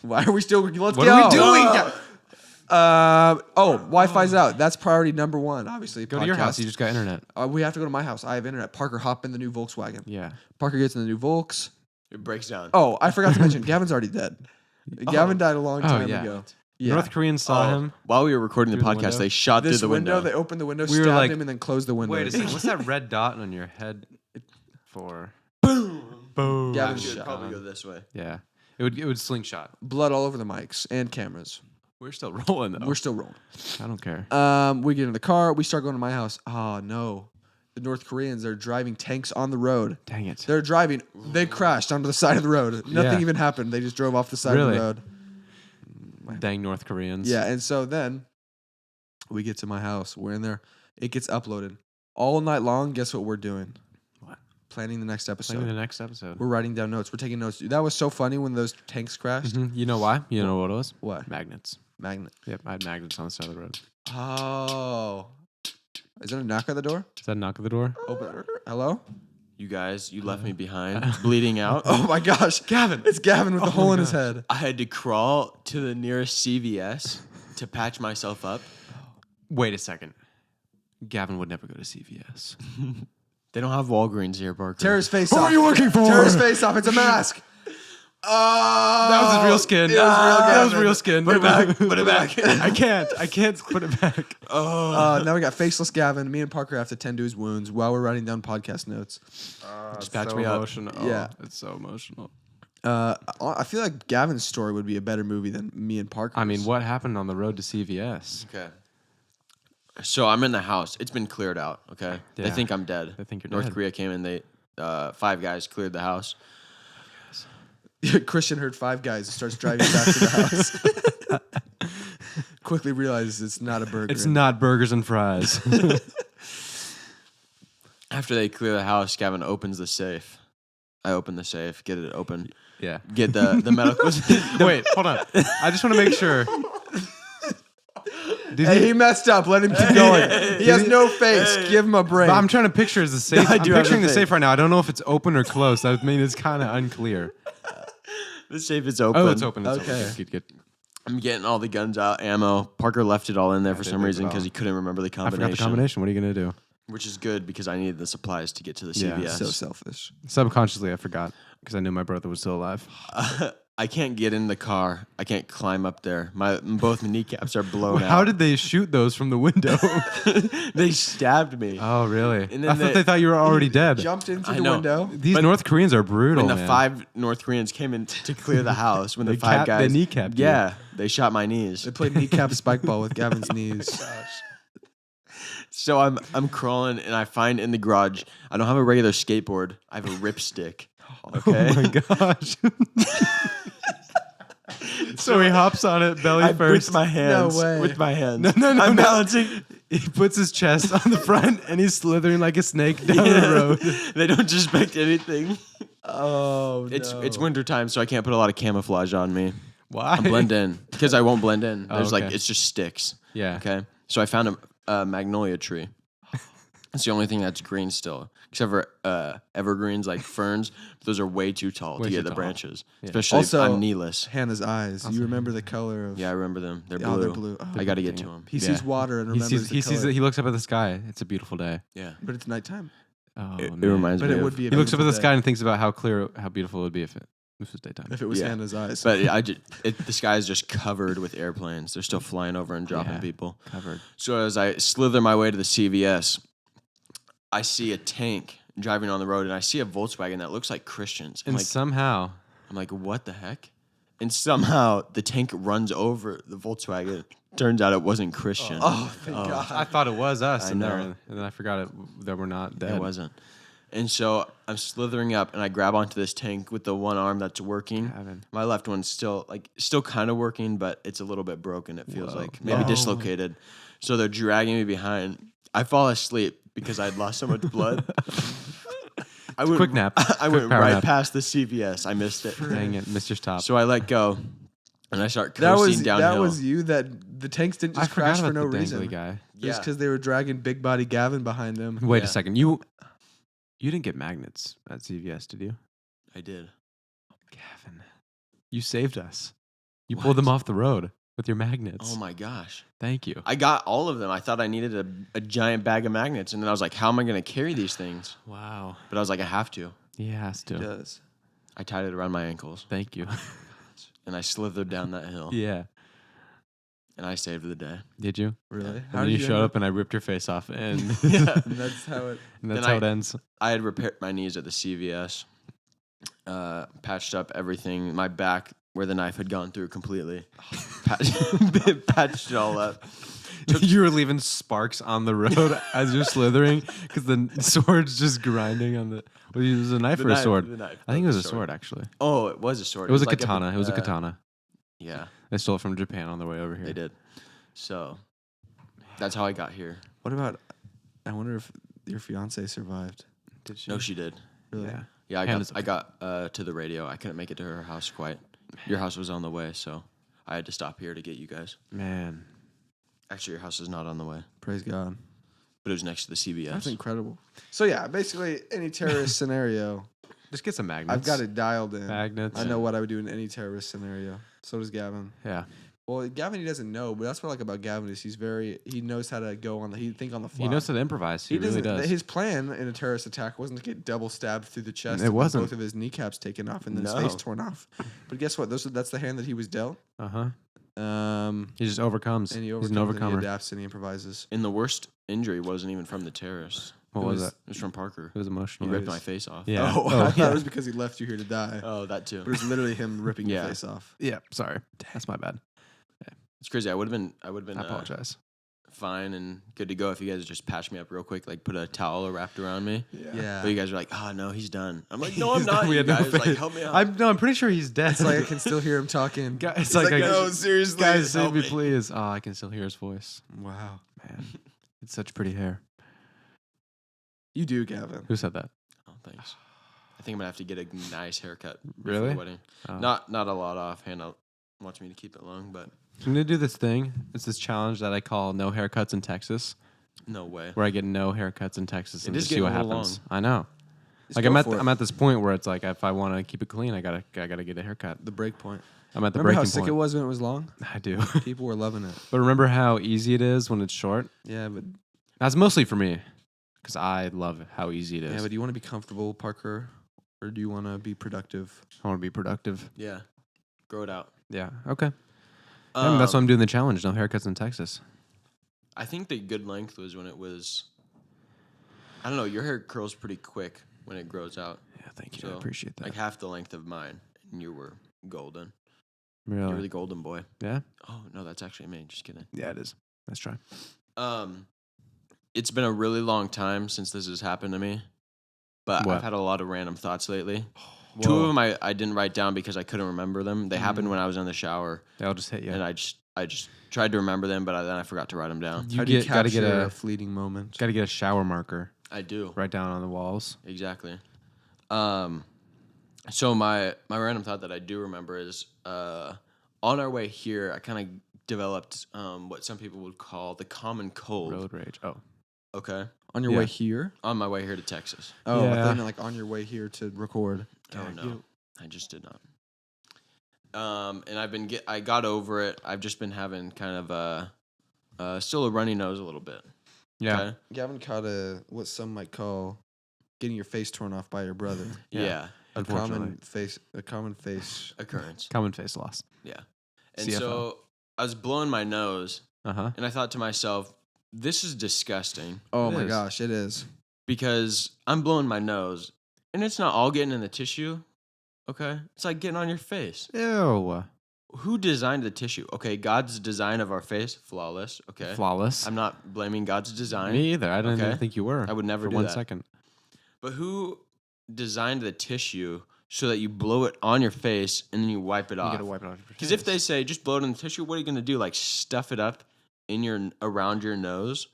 Why are we still? Let's What go. are we doing? Wi-Fi's out. That's priority number one. Obviously, Go to your house. podcast. You just got internet. We have to go to my house. I have internet. Parker, hop in the new Volkswagen. Yeah. Parker gets in the new Volks. It breaks down. Oh, I forgot to mention, Gavin's already dead. Gavin died a long time yeah. ago. Yeah. North Koreans saw him. While we were recording the Through the podcast, window? they shot This through the window. they opened the window, We were stabbed like, him, and then closed the window. Wait a second. What's that red dot on your head for? Boom. Boom. Yeah, Actually, shot. it'd probably go this way. Yeah. It would slingshot. Blood all over the mics and cameras. We're still rolling though. We're still rolling. I don't care. We get in the car. We start going to my house. Oh, no. The North Koreans are driving tanks on the road. Dang it. They're driving. They crashed onto the side of the road. Nothing Yeah. even happened. They just drove off the side of Really? the road. Dang North Koreans. Yeah, and so then we get to my house. We're in there. It gets uploaded. All night long, guess what we're doing? What? Planning the next episode. Planning the next episode. We're writing down notes. We're taking notes. That was so funny when those tanks crashed. Mhm. You know why? You know what it was? What? Magnets. Magnet. Yep, I had magnets on the side of the road. Oh. Is there a knock at the door? Is that a knock at the door? Open. Hello? You guys, you left me behind, bleeding out. Oh my gosh. Gavin. It's Gavin with the hole in his head. I had to crawl to the nearest CVS to patch myself up. Wait a second. Gavin would never go to CVS. They don't have Walgreens here, Parker. Tear his face off. are you looking for? Tear his face off. It's a mask. Oh. That was his real skin. It was real That was Gavin. real skin. Put it back. Put it back. I can't put it back. Now we got faceless Gavin. Me and Parker have to tend to his wounds while we're writing down podcast notes. Just patch me up. Emotional. Yeah. It's so emotional. I feel like Gavin's story would be a better movie than me and Parker's. I mean, what happened on the road to CVS? Okay. So I'm in the house. It's been cleared out. Okay. They Yeah. think I'm dead. They think you're North dead. Korea came in. They 5 guys cleared the house. Christian heard 5 guys and starts driving back to the house. Quickly realizes it's not a burger. It's not burgers and fries. After they clear the house, Gavin opens the safe. I open the safe, get it open, Yeah. get the medical. Wait, hold on. I just want to make sure. Did Hey, he messed up. Let him keep going. He has no face. Give him a break. But I'm trying to picture the safe. I I'm do have picturing the the safe right now. I don't know if it's open or closed. I mean, it's kind of unclear. The safe is open. Oh, it's open. It's Okay. open. Good. I'm getting all the guns out, ammo. Parker left it all in there for some did reason it because all. he couldn't remember the I combination. forgot the combination. What are you going to do? Which is good because I needed the supplies to get to the Yeah. CVS. so selfish. Subconsciously, I forgot because I knew my brother was still alive. I can't get in the car. I can't climb up there. Both kneecaps are blown out. How did they shoot those from the window? They stabbed me? Oh, really? And then I thought they thought you were already dead. Jumped into I the know. window. These But North Koreans are brutal, When the man. 5 North Koreans came in to clear the house, when the They 5 guys, they kneecapped you. yeah, they shot my knees. They played kneecap spike ball with Gavin's knees. So I'm crawling and I find in the garage. I don't have a regular skateboard. I have a ripstick. Okay. Oh my gosh. So he hops on it belly I first. with my hands. way. With my hands. No, I'm no. balancing. He puts his chest on the front and he's slithering like a snake down the road. They don't suspect anything. Oh, It's wintertime, so I can't put a lot of camouflage on me. Why? I blend in because I won't blend in. Oh, There's like okay. it's just sticks. Yeah. Okay. So I found a magnolia tree. It's the only thing that's green still, except for evergreens like ferns. But those are way too tall Way to too get the tall. branches, Yeah. especially Also- if I'm kneeless. Hannah's eyes. You remember the color of? Yeah, I remember them. They're Oh, blue. they're blue. Oh. I got to get to Dang it. them. He Yeah. sees water and He remembers sees. the He sees color. it. He looks up at the sky. It's a beautiful day. Yeah. But it's nighttime. Oh, It man. reminds But me it of, would be. A He looks up at the beautiful sky day and thinks about how beautiful it would be if this was daytime. if it was Yeah. Hannah's eyes. But the sky is just covered with airplanes. They're still flying over and dropping Yeah. people. Covered. So as I slither my way to the CVS, I see a tank driving on the road, and I see a Volkswagen that looks like Christian's. And somehow, I'm like, what the heck? And somehow the tank runs over the Volkswagen. Turns out it wasn't Christian. oh, thank God. I thought it was us I in there, know. and then I forgot that we're not dead. It wasn't. And so I'm slithering up, and I grab onto this tank with the one arm that's working. Gavin. My left one's still kind of working, but it's a little bit broken. It feels Whoa. like maybe Oh. dislocated. So they're dragging me behind. I fall asleep because I'd lost so much blood. I went, quick nap. I Quick went power right nap. past the CVS. I missed it. Dang it, Mr. Stop. So I let go, and I start That coasting was downhill. that was you. That the tanks didn't I just forgot crash about for no the reason. dangly guy. Just Yeah. because they were dragging big body Gavin behind them. Wait Yeah. a second. You didn't get magnets at CVS, did you? I did. Gavin, you saved us. You What? pulled them off the road with your magnets. Oh my gosh. Thank you. I got all of them. I thought I needed a giant bag of magnets. And then I was like, how am I going to carry these things? Wow. But I was like, I have to. He has to. It does. I tied it around my ankles Thank you. and I slithered down that hill. Yeah. And I saved the day. Did you? Really? And then you showed up and I ripped your face off, and, Yeah. And that's how it. and that's Then how it ends. I had repaired my knees at the CVS, patched up everything. My back, where the knife had gone through completely, patched it all up. You were leaving sparks on the road as you're slithering because the sword's just grinding on the. Well, it was a knife The or a knife- sword? the knife, I think it not was the a sword, actually. Oh, it was a sword. It was a like katana. It was a uh, katana. Yeah, They stole it from Japan on the way over here. they did. So that's how I got here. What about? I wonder if your fiance survived. Did she? No, she did. Really? Yeah. Yeah, Hannah's I got to the radio. I couldn't make it to her house quite. Your house was on the way, so I had to stop here to get you guys. Man. Actually, your house is not on the way, Praise God. but it was next to the CVS. That's incredible. So yeah, basically any terrorist scenario, Just get some magnets. I've got it dialed in. Magnets. I know what I would do in any terrorist scenario. So does Gavin. Yeah. Well, Gavin, he doesn't know, but that's what I like about Gavin is he knows how to go on he think on the fly. He knows how to improvise. He really doesn't- does. His plan in a terrorist attack wasn't to get double stabbed through the chest. It and wasn't. both of his kneecaps taken off and then his No. face torn off. But guess what? That's the hand that he was dealt. Uh huh. And He just overcomes. he He's overcomes an and he overcomer. adapts and he improvises. And the worst injury wasn't even from the terrorists. What was it? It was from Parker. It was He emotional. ripped my face off. Yeah. Oh, Oh, I thought yeah. it was because he left you here to die. Oh, that too. But it was literally him ripping your Yeah. face off. Yeah. Sorry. That's my bad. It's crazy. I would have been I apologize. fine and good to go if you guys just patched me up real quick, like put a towel wrapped around me. Yeah. But you guys are like, oh no, he's done. I'm like, no, I'm not. We You had no guys, like, faith. help me out. I'm pretty sure he's dead. It's like I can still hear him talking. It's He's like, no, seriously. guys, save help me, me. please. Oh, I can still hear his voice. Wow. Man, it's such pretty hair. You do, Gavin. Who said that? Oh, thanks. I think I'm gonna have to get a nice haircut before Really? the wedding. Oh. Not a lot offhand. I want me to keep it long, but I'm gonna do this thing. It's this challenge that I call "No Haircuts in Texas," no way. where I get no haircuts in Texas It and is just see what getting a little happens. I know. Just Like go I'm for it. I'm at this point where it's like if I want to keep it clean, I gotta get a haircut. The break point. I'm at the Remember how breaking sick point. it was when it was long? I do. People were loving it. But remember how easy it is when it's short? Yeah, but That's mostly for me, because I love how easy it is. do you want to be comfortable, Parker, or do you want to be productive? I want to be productive. Yeah, grow it out. Yeah. Okay. Yeah, that's why I'm doing the challenge. No haircuts in Texas. I think the good length was when it was. I don't know. Your hair curls pretty quick when it grows out. Yeah. Thank you. I So, appreciate that. Like half the length of mine, and you were golden. Really? You were the golden boy. Yeah. Oh no, that's actually me. Just kidding. Yeah, it is. Let's try. It's been a really long time since this has happened to me, but What? I've had a lot of random thoughts lately. Two of them I didn't write down because I couldn't remember them. They happened when I was in the shower, They'll just hit you. and I just tried to remember them, but then I forgot to write them down. You How do you gotta get capture a a fleeting moment? gotta get a shower marker I do. right down on the walls. Exactly. So my random thought that I do remember is on our way here, I kind of developed what some people would call the common cold. Road rage. Oh. Okay. On your Yeah. way here? On my way here to Texas. Oh, I Yeah. thought you meant like on your way here to record. Oh God, no, I just did not. And I got over it. I've just been having kind of still a runny nose a little bit. Yeah. Okay? Gavin caught what some might call getting your face torn off by your brother. Yeah. A common Unfortunately. face. Occurrence. Common face loss. Yeah. And CFO. so I was blowing my nose, Uh huh. and I thought to myself, "This is disgusting." Oh It my is. gosh, it is. Because I'm blowing my nose, and it's not all getting in the tissue. Okay, it's like getting on your face. Ew. Who designed the tissue? Okay, God's design of our face, flawless. Okay, Flawless. I'm not blaming God's design. Me either. I didn't Okay. even think you were. I would never for do 1 that. second. But who designed the tissue so that you blow it on your face and then you wipe it You off? gotta wipe it off. your Because if face. they say just blow it in the tissue, what are you gonna do? Like stuff it up in your around your nose,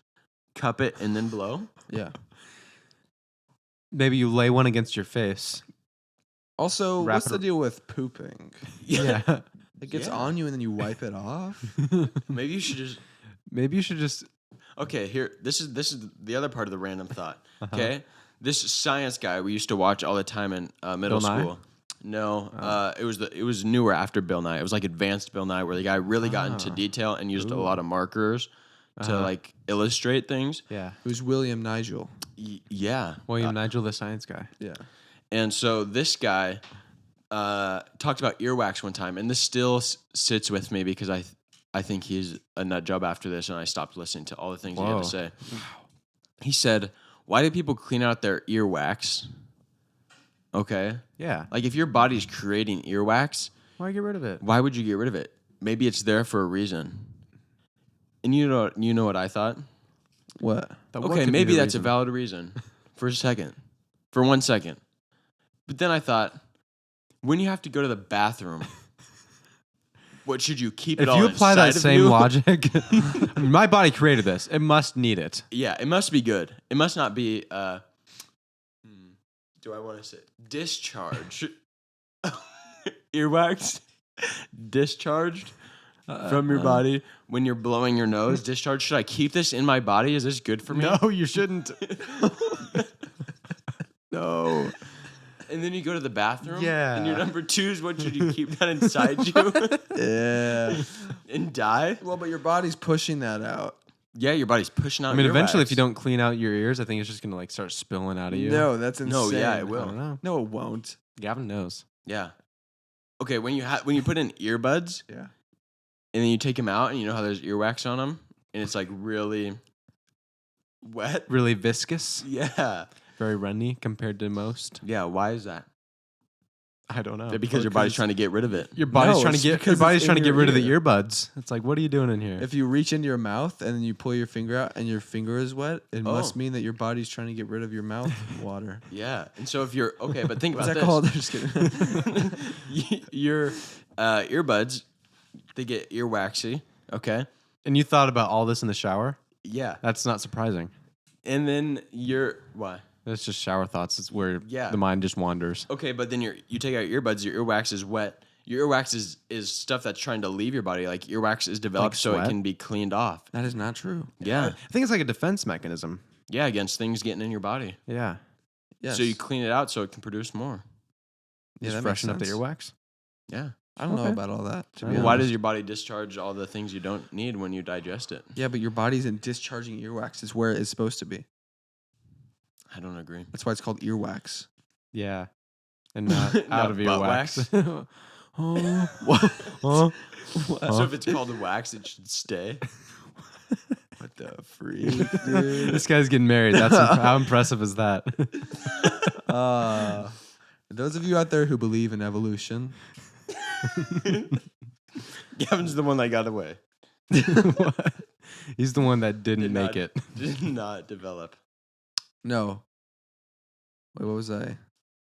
cup it, and then blow? Yeah. maybe you lay one against your face. Also, Wrap what's it the ar- deal with pooping? Yeah. It gets Yeah. on you and then you wipe it off. Maybe you should just. Maybe you should just. Okay, here. This is the other part of the random thought. Uh-huh. Okay, this science guy we used to watch all the time in middle Bill Nye? school. No, it was newer after Bill Nye. It was like advanced Bill Nye, where the guy really got into Ah. detail and used a Ooh. lot of markers to Uh-huh. like illustrate things. Yeah. Who's William Nigel? Yeah, William Nigel, the science guy. Yeah. and so this guy talked about earwax one time, and this still sits with me because I think he's a nut job after this, and I stopped listening to all the things he had Whoa. to say. He said, "Why do people clean out their earwax?" Okay, Yeah. like if your body's creating earwax, Why get rid of it? why would you get rid of it? Maybe it's there for a reason. And you know what I thought? What? But what Okay, could be maybe the that's a reason? valid reason for a second, for 1 second. But then I thought, when you have to go to the bathroom, what should you keep it If all you apply that inside of same you? logic, I mean, my body created this. It must need it. Yeah, it must be good. It must not be. Do I want to say discharge? Earwax discharged from your body when you're blowing your nose. Discharge. Should I keep this in my body? Is this good for me? No, you shouldn't. No. And then you go to the bathroom. Yeah. And your number two is what should you keep that inside you Yeah. and die? Well, but your body's pushing that out. Yeah, your body's pushing out. I mean, eventually, if earwax. you don't clean out your ears, I think it's just gonna like start spilling out of you. No, that's insane. No, yeah, it I will. don't know. No, it won't. Gavin knows. Yeah. Okay, when you put in earbuds Yeah. and then you take them out and you know how there's earwax on them and it's like really Wet? really viscous, Yeah. very runny compared to most. Yeah, why is that? I don't know. Because your body's trying to get rid of it. Your body's No, trying to it's get because your body's it's trying to in get your rid of the ear. earbuds. It's like, what are you doing in here? If you reach into your mouth and then you pull your finger out and your finger is wet, it must mean that your body's trying to get rid of your mouth water. Yeah. And so if you're okay, but think What's about that this. called? I'm just kidding. Your earbuds, they get earwaxy, okay? And you thought about all this in the shower? Yeah. That's not surprising. And then why? That's just shower thoughts. It's where Yeah. the mind just wanders. Okay, but then you take out your earbuds, your earwax is wet. Your earwax is stuff that's trying to leave your body. Like earwax is developed Like so it sweat? can be cleaned off. That is not true. Yeah. I think it's like a defense mechanism. Yeah, against things getting in your body. Yeah. Yes. So you clean it out so it can produce more. Yeah, Just that makes freshen up the sense. earwax. Yeah. I don't know Okay. about all that. To be Well, Why honest. does your body discharge all the things you don't need when you digest it? Yeah, but your body isn't discharging earwax. It's where it's supposed to be. I don't agree. That's why it's called earwax. Yeah. And not Not out of butt earwax. What? So if it's called a wax, it should stay. What the freak, dude? This guy's getting married. How impressive is that? Those of you out there who believe in evolution, Gavin's the one that got away. What? He's the one that didn't Did make not- it. Did not develop. no. Wait, what was I?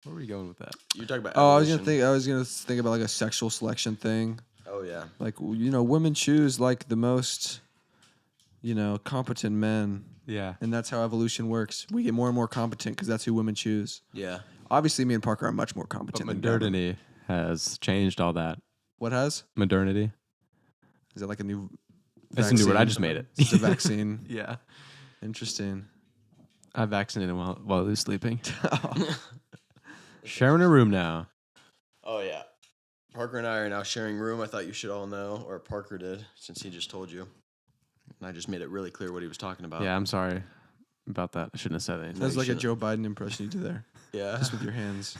Where were you going with that? You're talking about. Oh, evolution. I was gonna think about like a sexual selection thing. Oh yeah. Like women choose like the most, competent men, Yeah. and that's how evolution works. We get more and more competent because that's who women choose. Yeah. Obviously, me and Parker are much more But competent than Gavin. modernity has changed all that. What has? Modernity. Is it like a new? That's a new word. I vaccine? just made it. It's a vaccine. Yeah. Interesting. I vaccinated him while he was sleeping. Sharing a room now. Oh yeah. Parker and I are now sharing room. I thought you should all know, or Parker did, since he just told you. And I just made it really clear what he was talking about. Yeah, I'm sorry about that. I shouldn't have said anything. That was like a shouldn't. Joe Biden impression you did there, Yeah. just with your hands.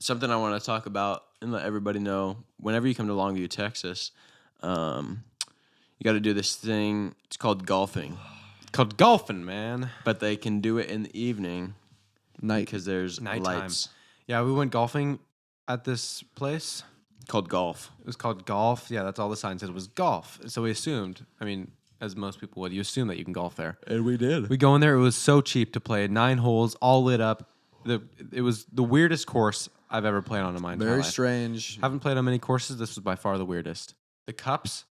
Something I want to talk about and let everybody know. Whenever you come to Longview, Texas, you got to do this thing. It's called golfing, Called golfing, man. but they can do it in the evening Night. because there's Nighttime. lights. Yeah, we went golfing at this place. Called golf. It was called golf. Yeah, that's all the sign said was golf. So we assumed, as most people would, you assume that you can golf there. And we did. We go in there. It was so cheap to play. 9 holes, all lit up. It was the weirdest course I've ever played on in my entire Very life. strange. Haven't played on many courses. This was by far the weirdest. The cups,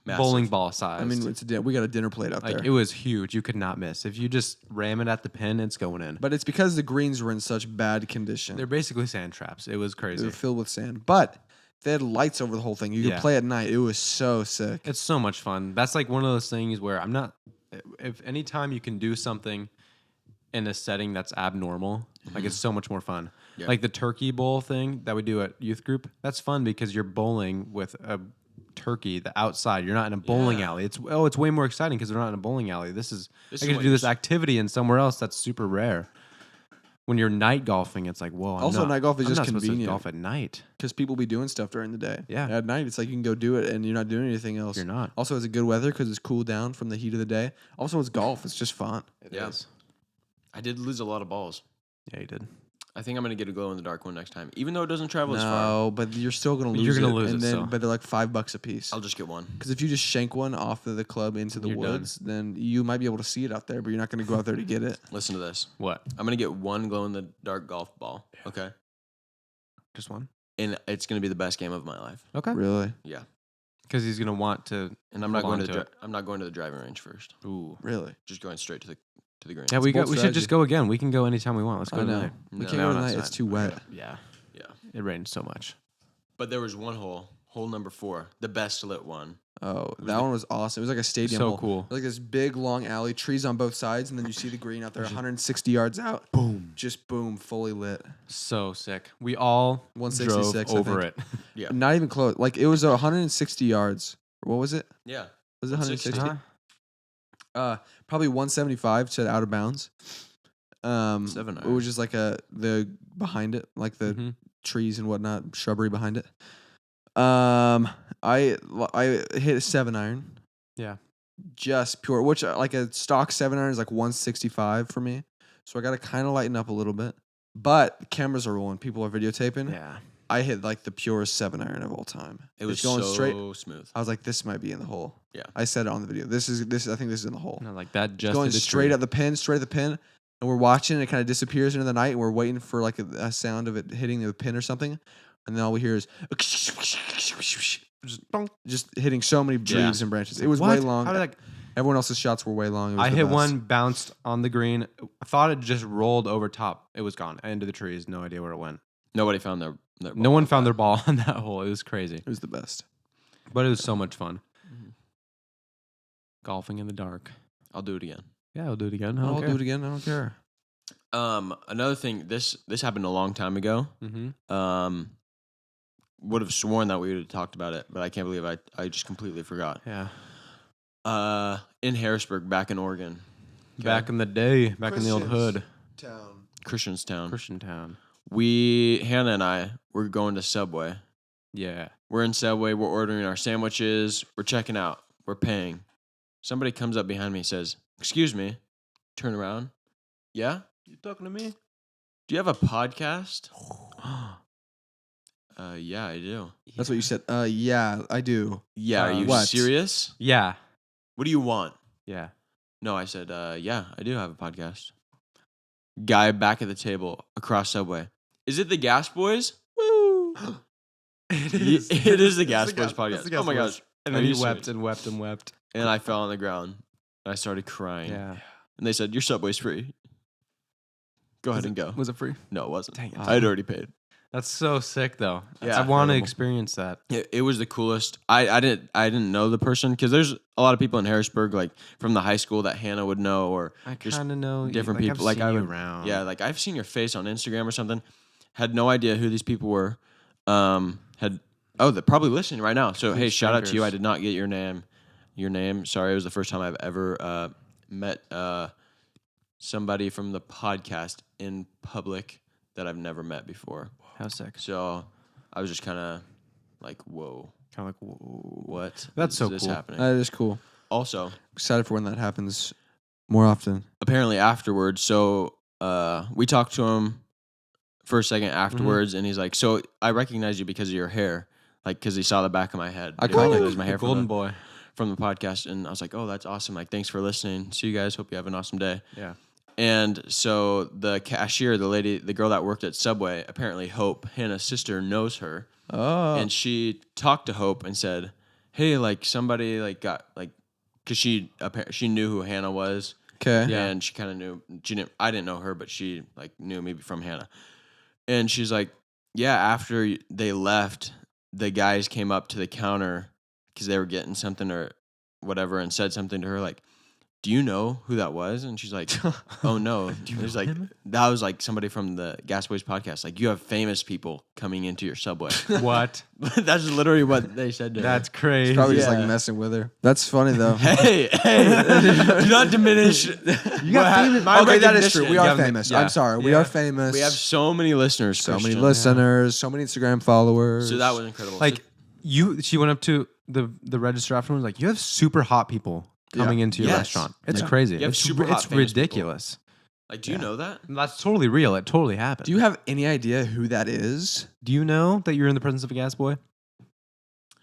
Massive. bowling ball size. I mean, we got a dinner plate out like there. it was huge. You could not miss. If you just ram it at the pin, it's going in. But it's because the greens were in such bad condition. They're basically sand traps. It was They crazy. were filled with sand. But they had lights over the whole thing. You could Yeah. play at night. It was so sick. It's so much fun. That's like one of those things where I'm not. If anytime you can do something in a setting that's abnormal, like it's so much more fun. Yeah. Like the turkey bowl thing that we do at youth group. That's fun because you're bowling with a turkey the outside. You're not in a bowling Yeah. alley. It's way more exciting because they're not in a bowling alley. This I is get what to do you're this activity in somewhere else that's super rare. When you're night golfing, it's like, whoa. Also, night golf is I'm just not supposed to convenient. golf at night. Because people be doing stuff during the day. Yeah. At night, it's like you can go do it and you're not doing anything else. You're not. Also, it's a good weather because it's cooled down from the heat of the day. Also, it's golf. It's just fun. Yeah. I did lose a lot of balls. Yeah, you did. I think I'm gonna get a glow in the dark one next time, even though it doesn't travel as far. No, but you're still gonna But lose. you're gonna it, lose and it, then, so. But they're like $5 a piece. I'll just get one. Because if you just shank one off of the club into the You're done. woods, then you might be able to see it out there, but you're not gonna go out there to get it. Listen to this. What? I'm gonna get one glow in the dark golf ball. Okay. Just one? And it's gonna be the best game of my life. Okay. Really? Yeah. Because he's gonna want to. And I'm not Hold going on to to the I'm not going to the driving range first. Ooh. Really? Just going straight to the green. Yeah, It's we a bold should strategy. just go again. We can go anytime we want. Let's go I know. tonight. We No. can't No, go not tonight. It's tonight. too wet. Yeah. Yeah. It rained so much. But there was one hole number 4, the best lit one. Oh, that one was awesome. It was like a stadium. So hole. cool. It was like this big long alley, trees on both sides, and then you see the green out there, 160 yards out. Boom. Just boom, fully lit. So sick. We all 166, drove I over think. it. Yeah. Not even close. Like it was 160 yards. What was it? Yeah. Was it 160? 160? Probably 175 to out of bounds. 7 It was just like the behind it, like the Mhm. trees and whatnot, shrubbery behind it. I hit a 7-iron. Yeah. just pure, which like a stock 7 iron is like 165 for me. So I got to kind of lighten up a little bit. But the cameras are rolling. People are videotaping. Yeah. I hit like the purest 7 iron of all time. It was It's going so straight. smooth. I was like, this might be in the hole. Yeah. I said it on the video. This is. I think this is in the hole. No, like that It's just going hit the straight tree. at the pin, and we're watching. And it kind of disappears into the night, and we're waiting for like a sound of it hitting the pin or something, and then all we hear is just hitting so many leaves and branches. It was way What? long. How did that? Everyone else's shots were way long. It was I the hit best. one, bounced on the green. I thought it just rolled over top. It was gone into the trees. No idea where it went. Nobody found their No one found their ball on that hole. It was crazy, It was the best. but it was so much fun. Mhm. Golfing in the dark. I'll do it again. Yeah, I'll do it again. I'll do it again. I don't care. Another thing, this happened a long time ago. Mm-hmm. Would have sworn that we would have talked about it, but I can't believe I just completely forgot. Yeah. In Harrisburg, back in Oregon. Back in the day, back in the old hood. Town. Christianstown. Christian town. Hannah and I, were going to Subway. Yeah. We're in Subway, we're ordering our sandwiches, we're checking out, we're paying. Somebody comes up behind me and says, "Excuse me." Turn around. "Yeah? You talking to me? Do you have a podcast?" Yeah, I do. That's what you said. Yeah, I do. Yeah, are you What? serious? Yeah. What do you want? Yeah. No, I said, yeah, I do have a podcast. Guy back at the table across Subway. "Is it the Gas Boys?" Woo! It It is the Gas It's Boys It's podcast. the Gas Oh my Boys. gosh. And Are then you he wept serious? and wept and wept. And I fell on the ground. And I started crying. Yeah. And they said, "Your Subway's free. Go ahead and go." Was it free? No, it wasn't. Dang it. I had already paid. That's so sick, though. Yeah, I want to incredible. experience that. It was the coolest. I didn't know the person because there's a lot of people in Harrisburg like from the high school that Hannah would know or I just kind of know different I've people. Like seen I you would, around. yeah, like I've seen your face on Instagram or something. Had no idea who these people were. They're probably listening right now. So hey, shout out to you. strangers. I did not get your name. Sorry, it was the first time I've ever met somebody from the podcast in public that I've never met before. How sick. So I was just kind of like, whoa, Kind of like, whoa. what? That's is so this cool. happening? That is cool. Also, Excited for when that happens more often. apparently afterwards, so we talked to him for a second afterwards, and he's like, "So I recognize you because of your hair, like because he saw the back of my head. I He recognized called my hair from Golden the, boy. from the podcast." And I was like, "Oh, that's awesome! Like, thanks for listening. See you guys. Hope you have an awesome day." Yeah. And so the cashier, the girl that worked at Subway, apparently Hope, Hannah's sister, knows her. Oh. And she talked to Hope and said, "Hey, like somebody like got like," because she knew who Hannah was, Okay. and she kind of knew. I didn't know her, but she like knew me from Hannah. And she's like, "Yeah." After they left, the guys came up to the counter because they were getting something or whatever, and said something to her like, "Do you know who that was?" And she's like, "Oh no." you There's know like him? that was like somebody from the Gas Boys podcast. Like, you have famous people coming into your Subway. What? That's literally what they said to That's her. crazy. Probably just Yeah. like messing with her. That's funny though. Hey, do not diminish. You got famous. my Okay, that is true. recognition. We are Gavin, famous. yeah. I'm sorry. We Yeah. are famous. We have so many listeners. so many Christian. listeners, so many Instagram followers. So that was incredible. Like she went up to the register after and was like, "You have super hot people coming into your Yes. restaurant. It's Yeah. crazy. You have It's super hot it's famous people." ridiculous. like, do you know that? That's totally real. It totally happened. Do you have any idea who that is? Do you know that you're in the presence of a gas boy?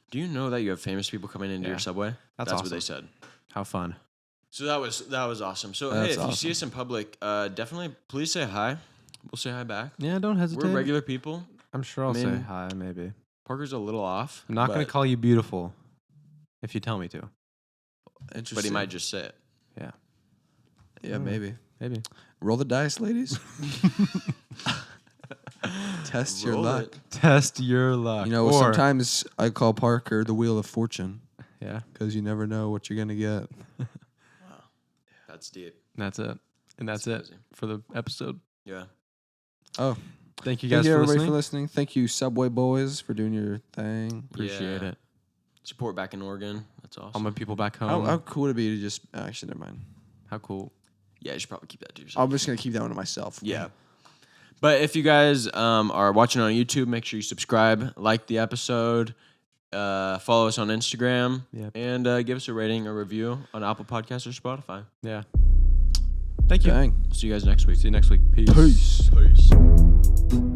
Do you know that you have famous people coming into Yeah. your Subway? That's what they awesome. said. How fun. So that was awesome. So hey, That's if you awesome. see us in public, definitely please say hi. We'll say hi back. Yeah, don't hesitate. We're regular people. I'm sure I'll say mean- hi, maybe. Parker's a little off. I'm not going to but- call you beautiful if you tell me to. Interesting. But he might just say it. Yeah, maybe. Maybe. Roll the dice, ladies. Test your Roll luck. it. Test your luck. You know, Or- sometimes I call Parker the wheel of fortune Yeah, because you never know what you're gonna get. Wow. That's deep. that's it. And that's it crazy. for the episode. Yeah. Oh, Thank you thank guys you for everybody listening. for listening. Thank you, Subway boys, for doing your thing. Appreciate Yeah. it. Support back in Oregon. That's awesome. All my people back How, home. how cool would it be to just actually never mind. How cool. Yeah, you should probably keep that to yourself. I'm just gonna keep that one to myself. Yeah. But if you guys are watching on YouTube, make sure you subscribe, like the episode, Follow us on Instagram. Yep. And give us a rating or review on Apple Podcasts or Spotify. Yeah. Thank you. Dang. See you guys next week. See you next week. Peace. Peace. Peace.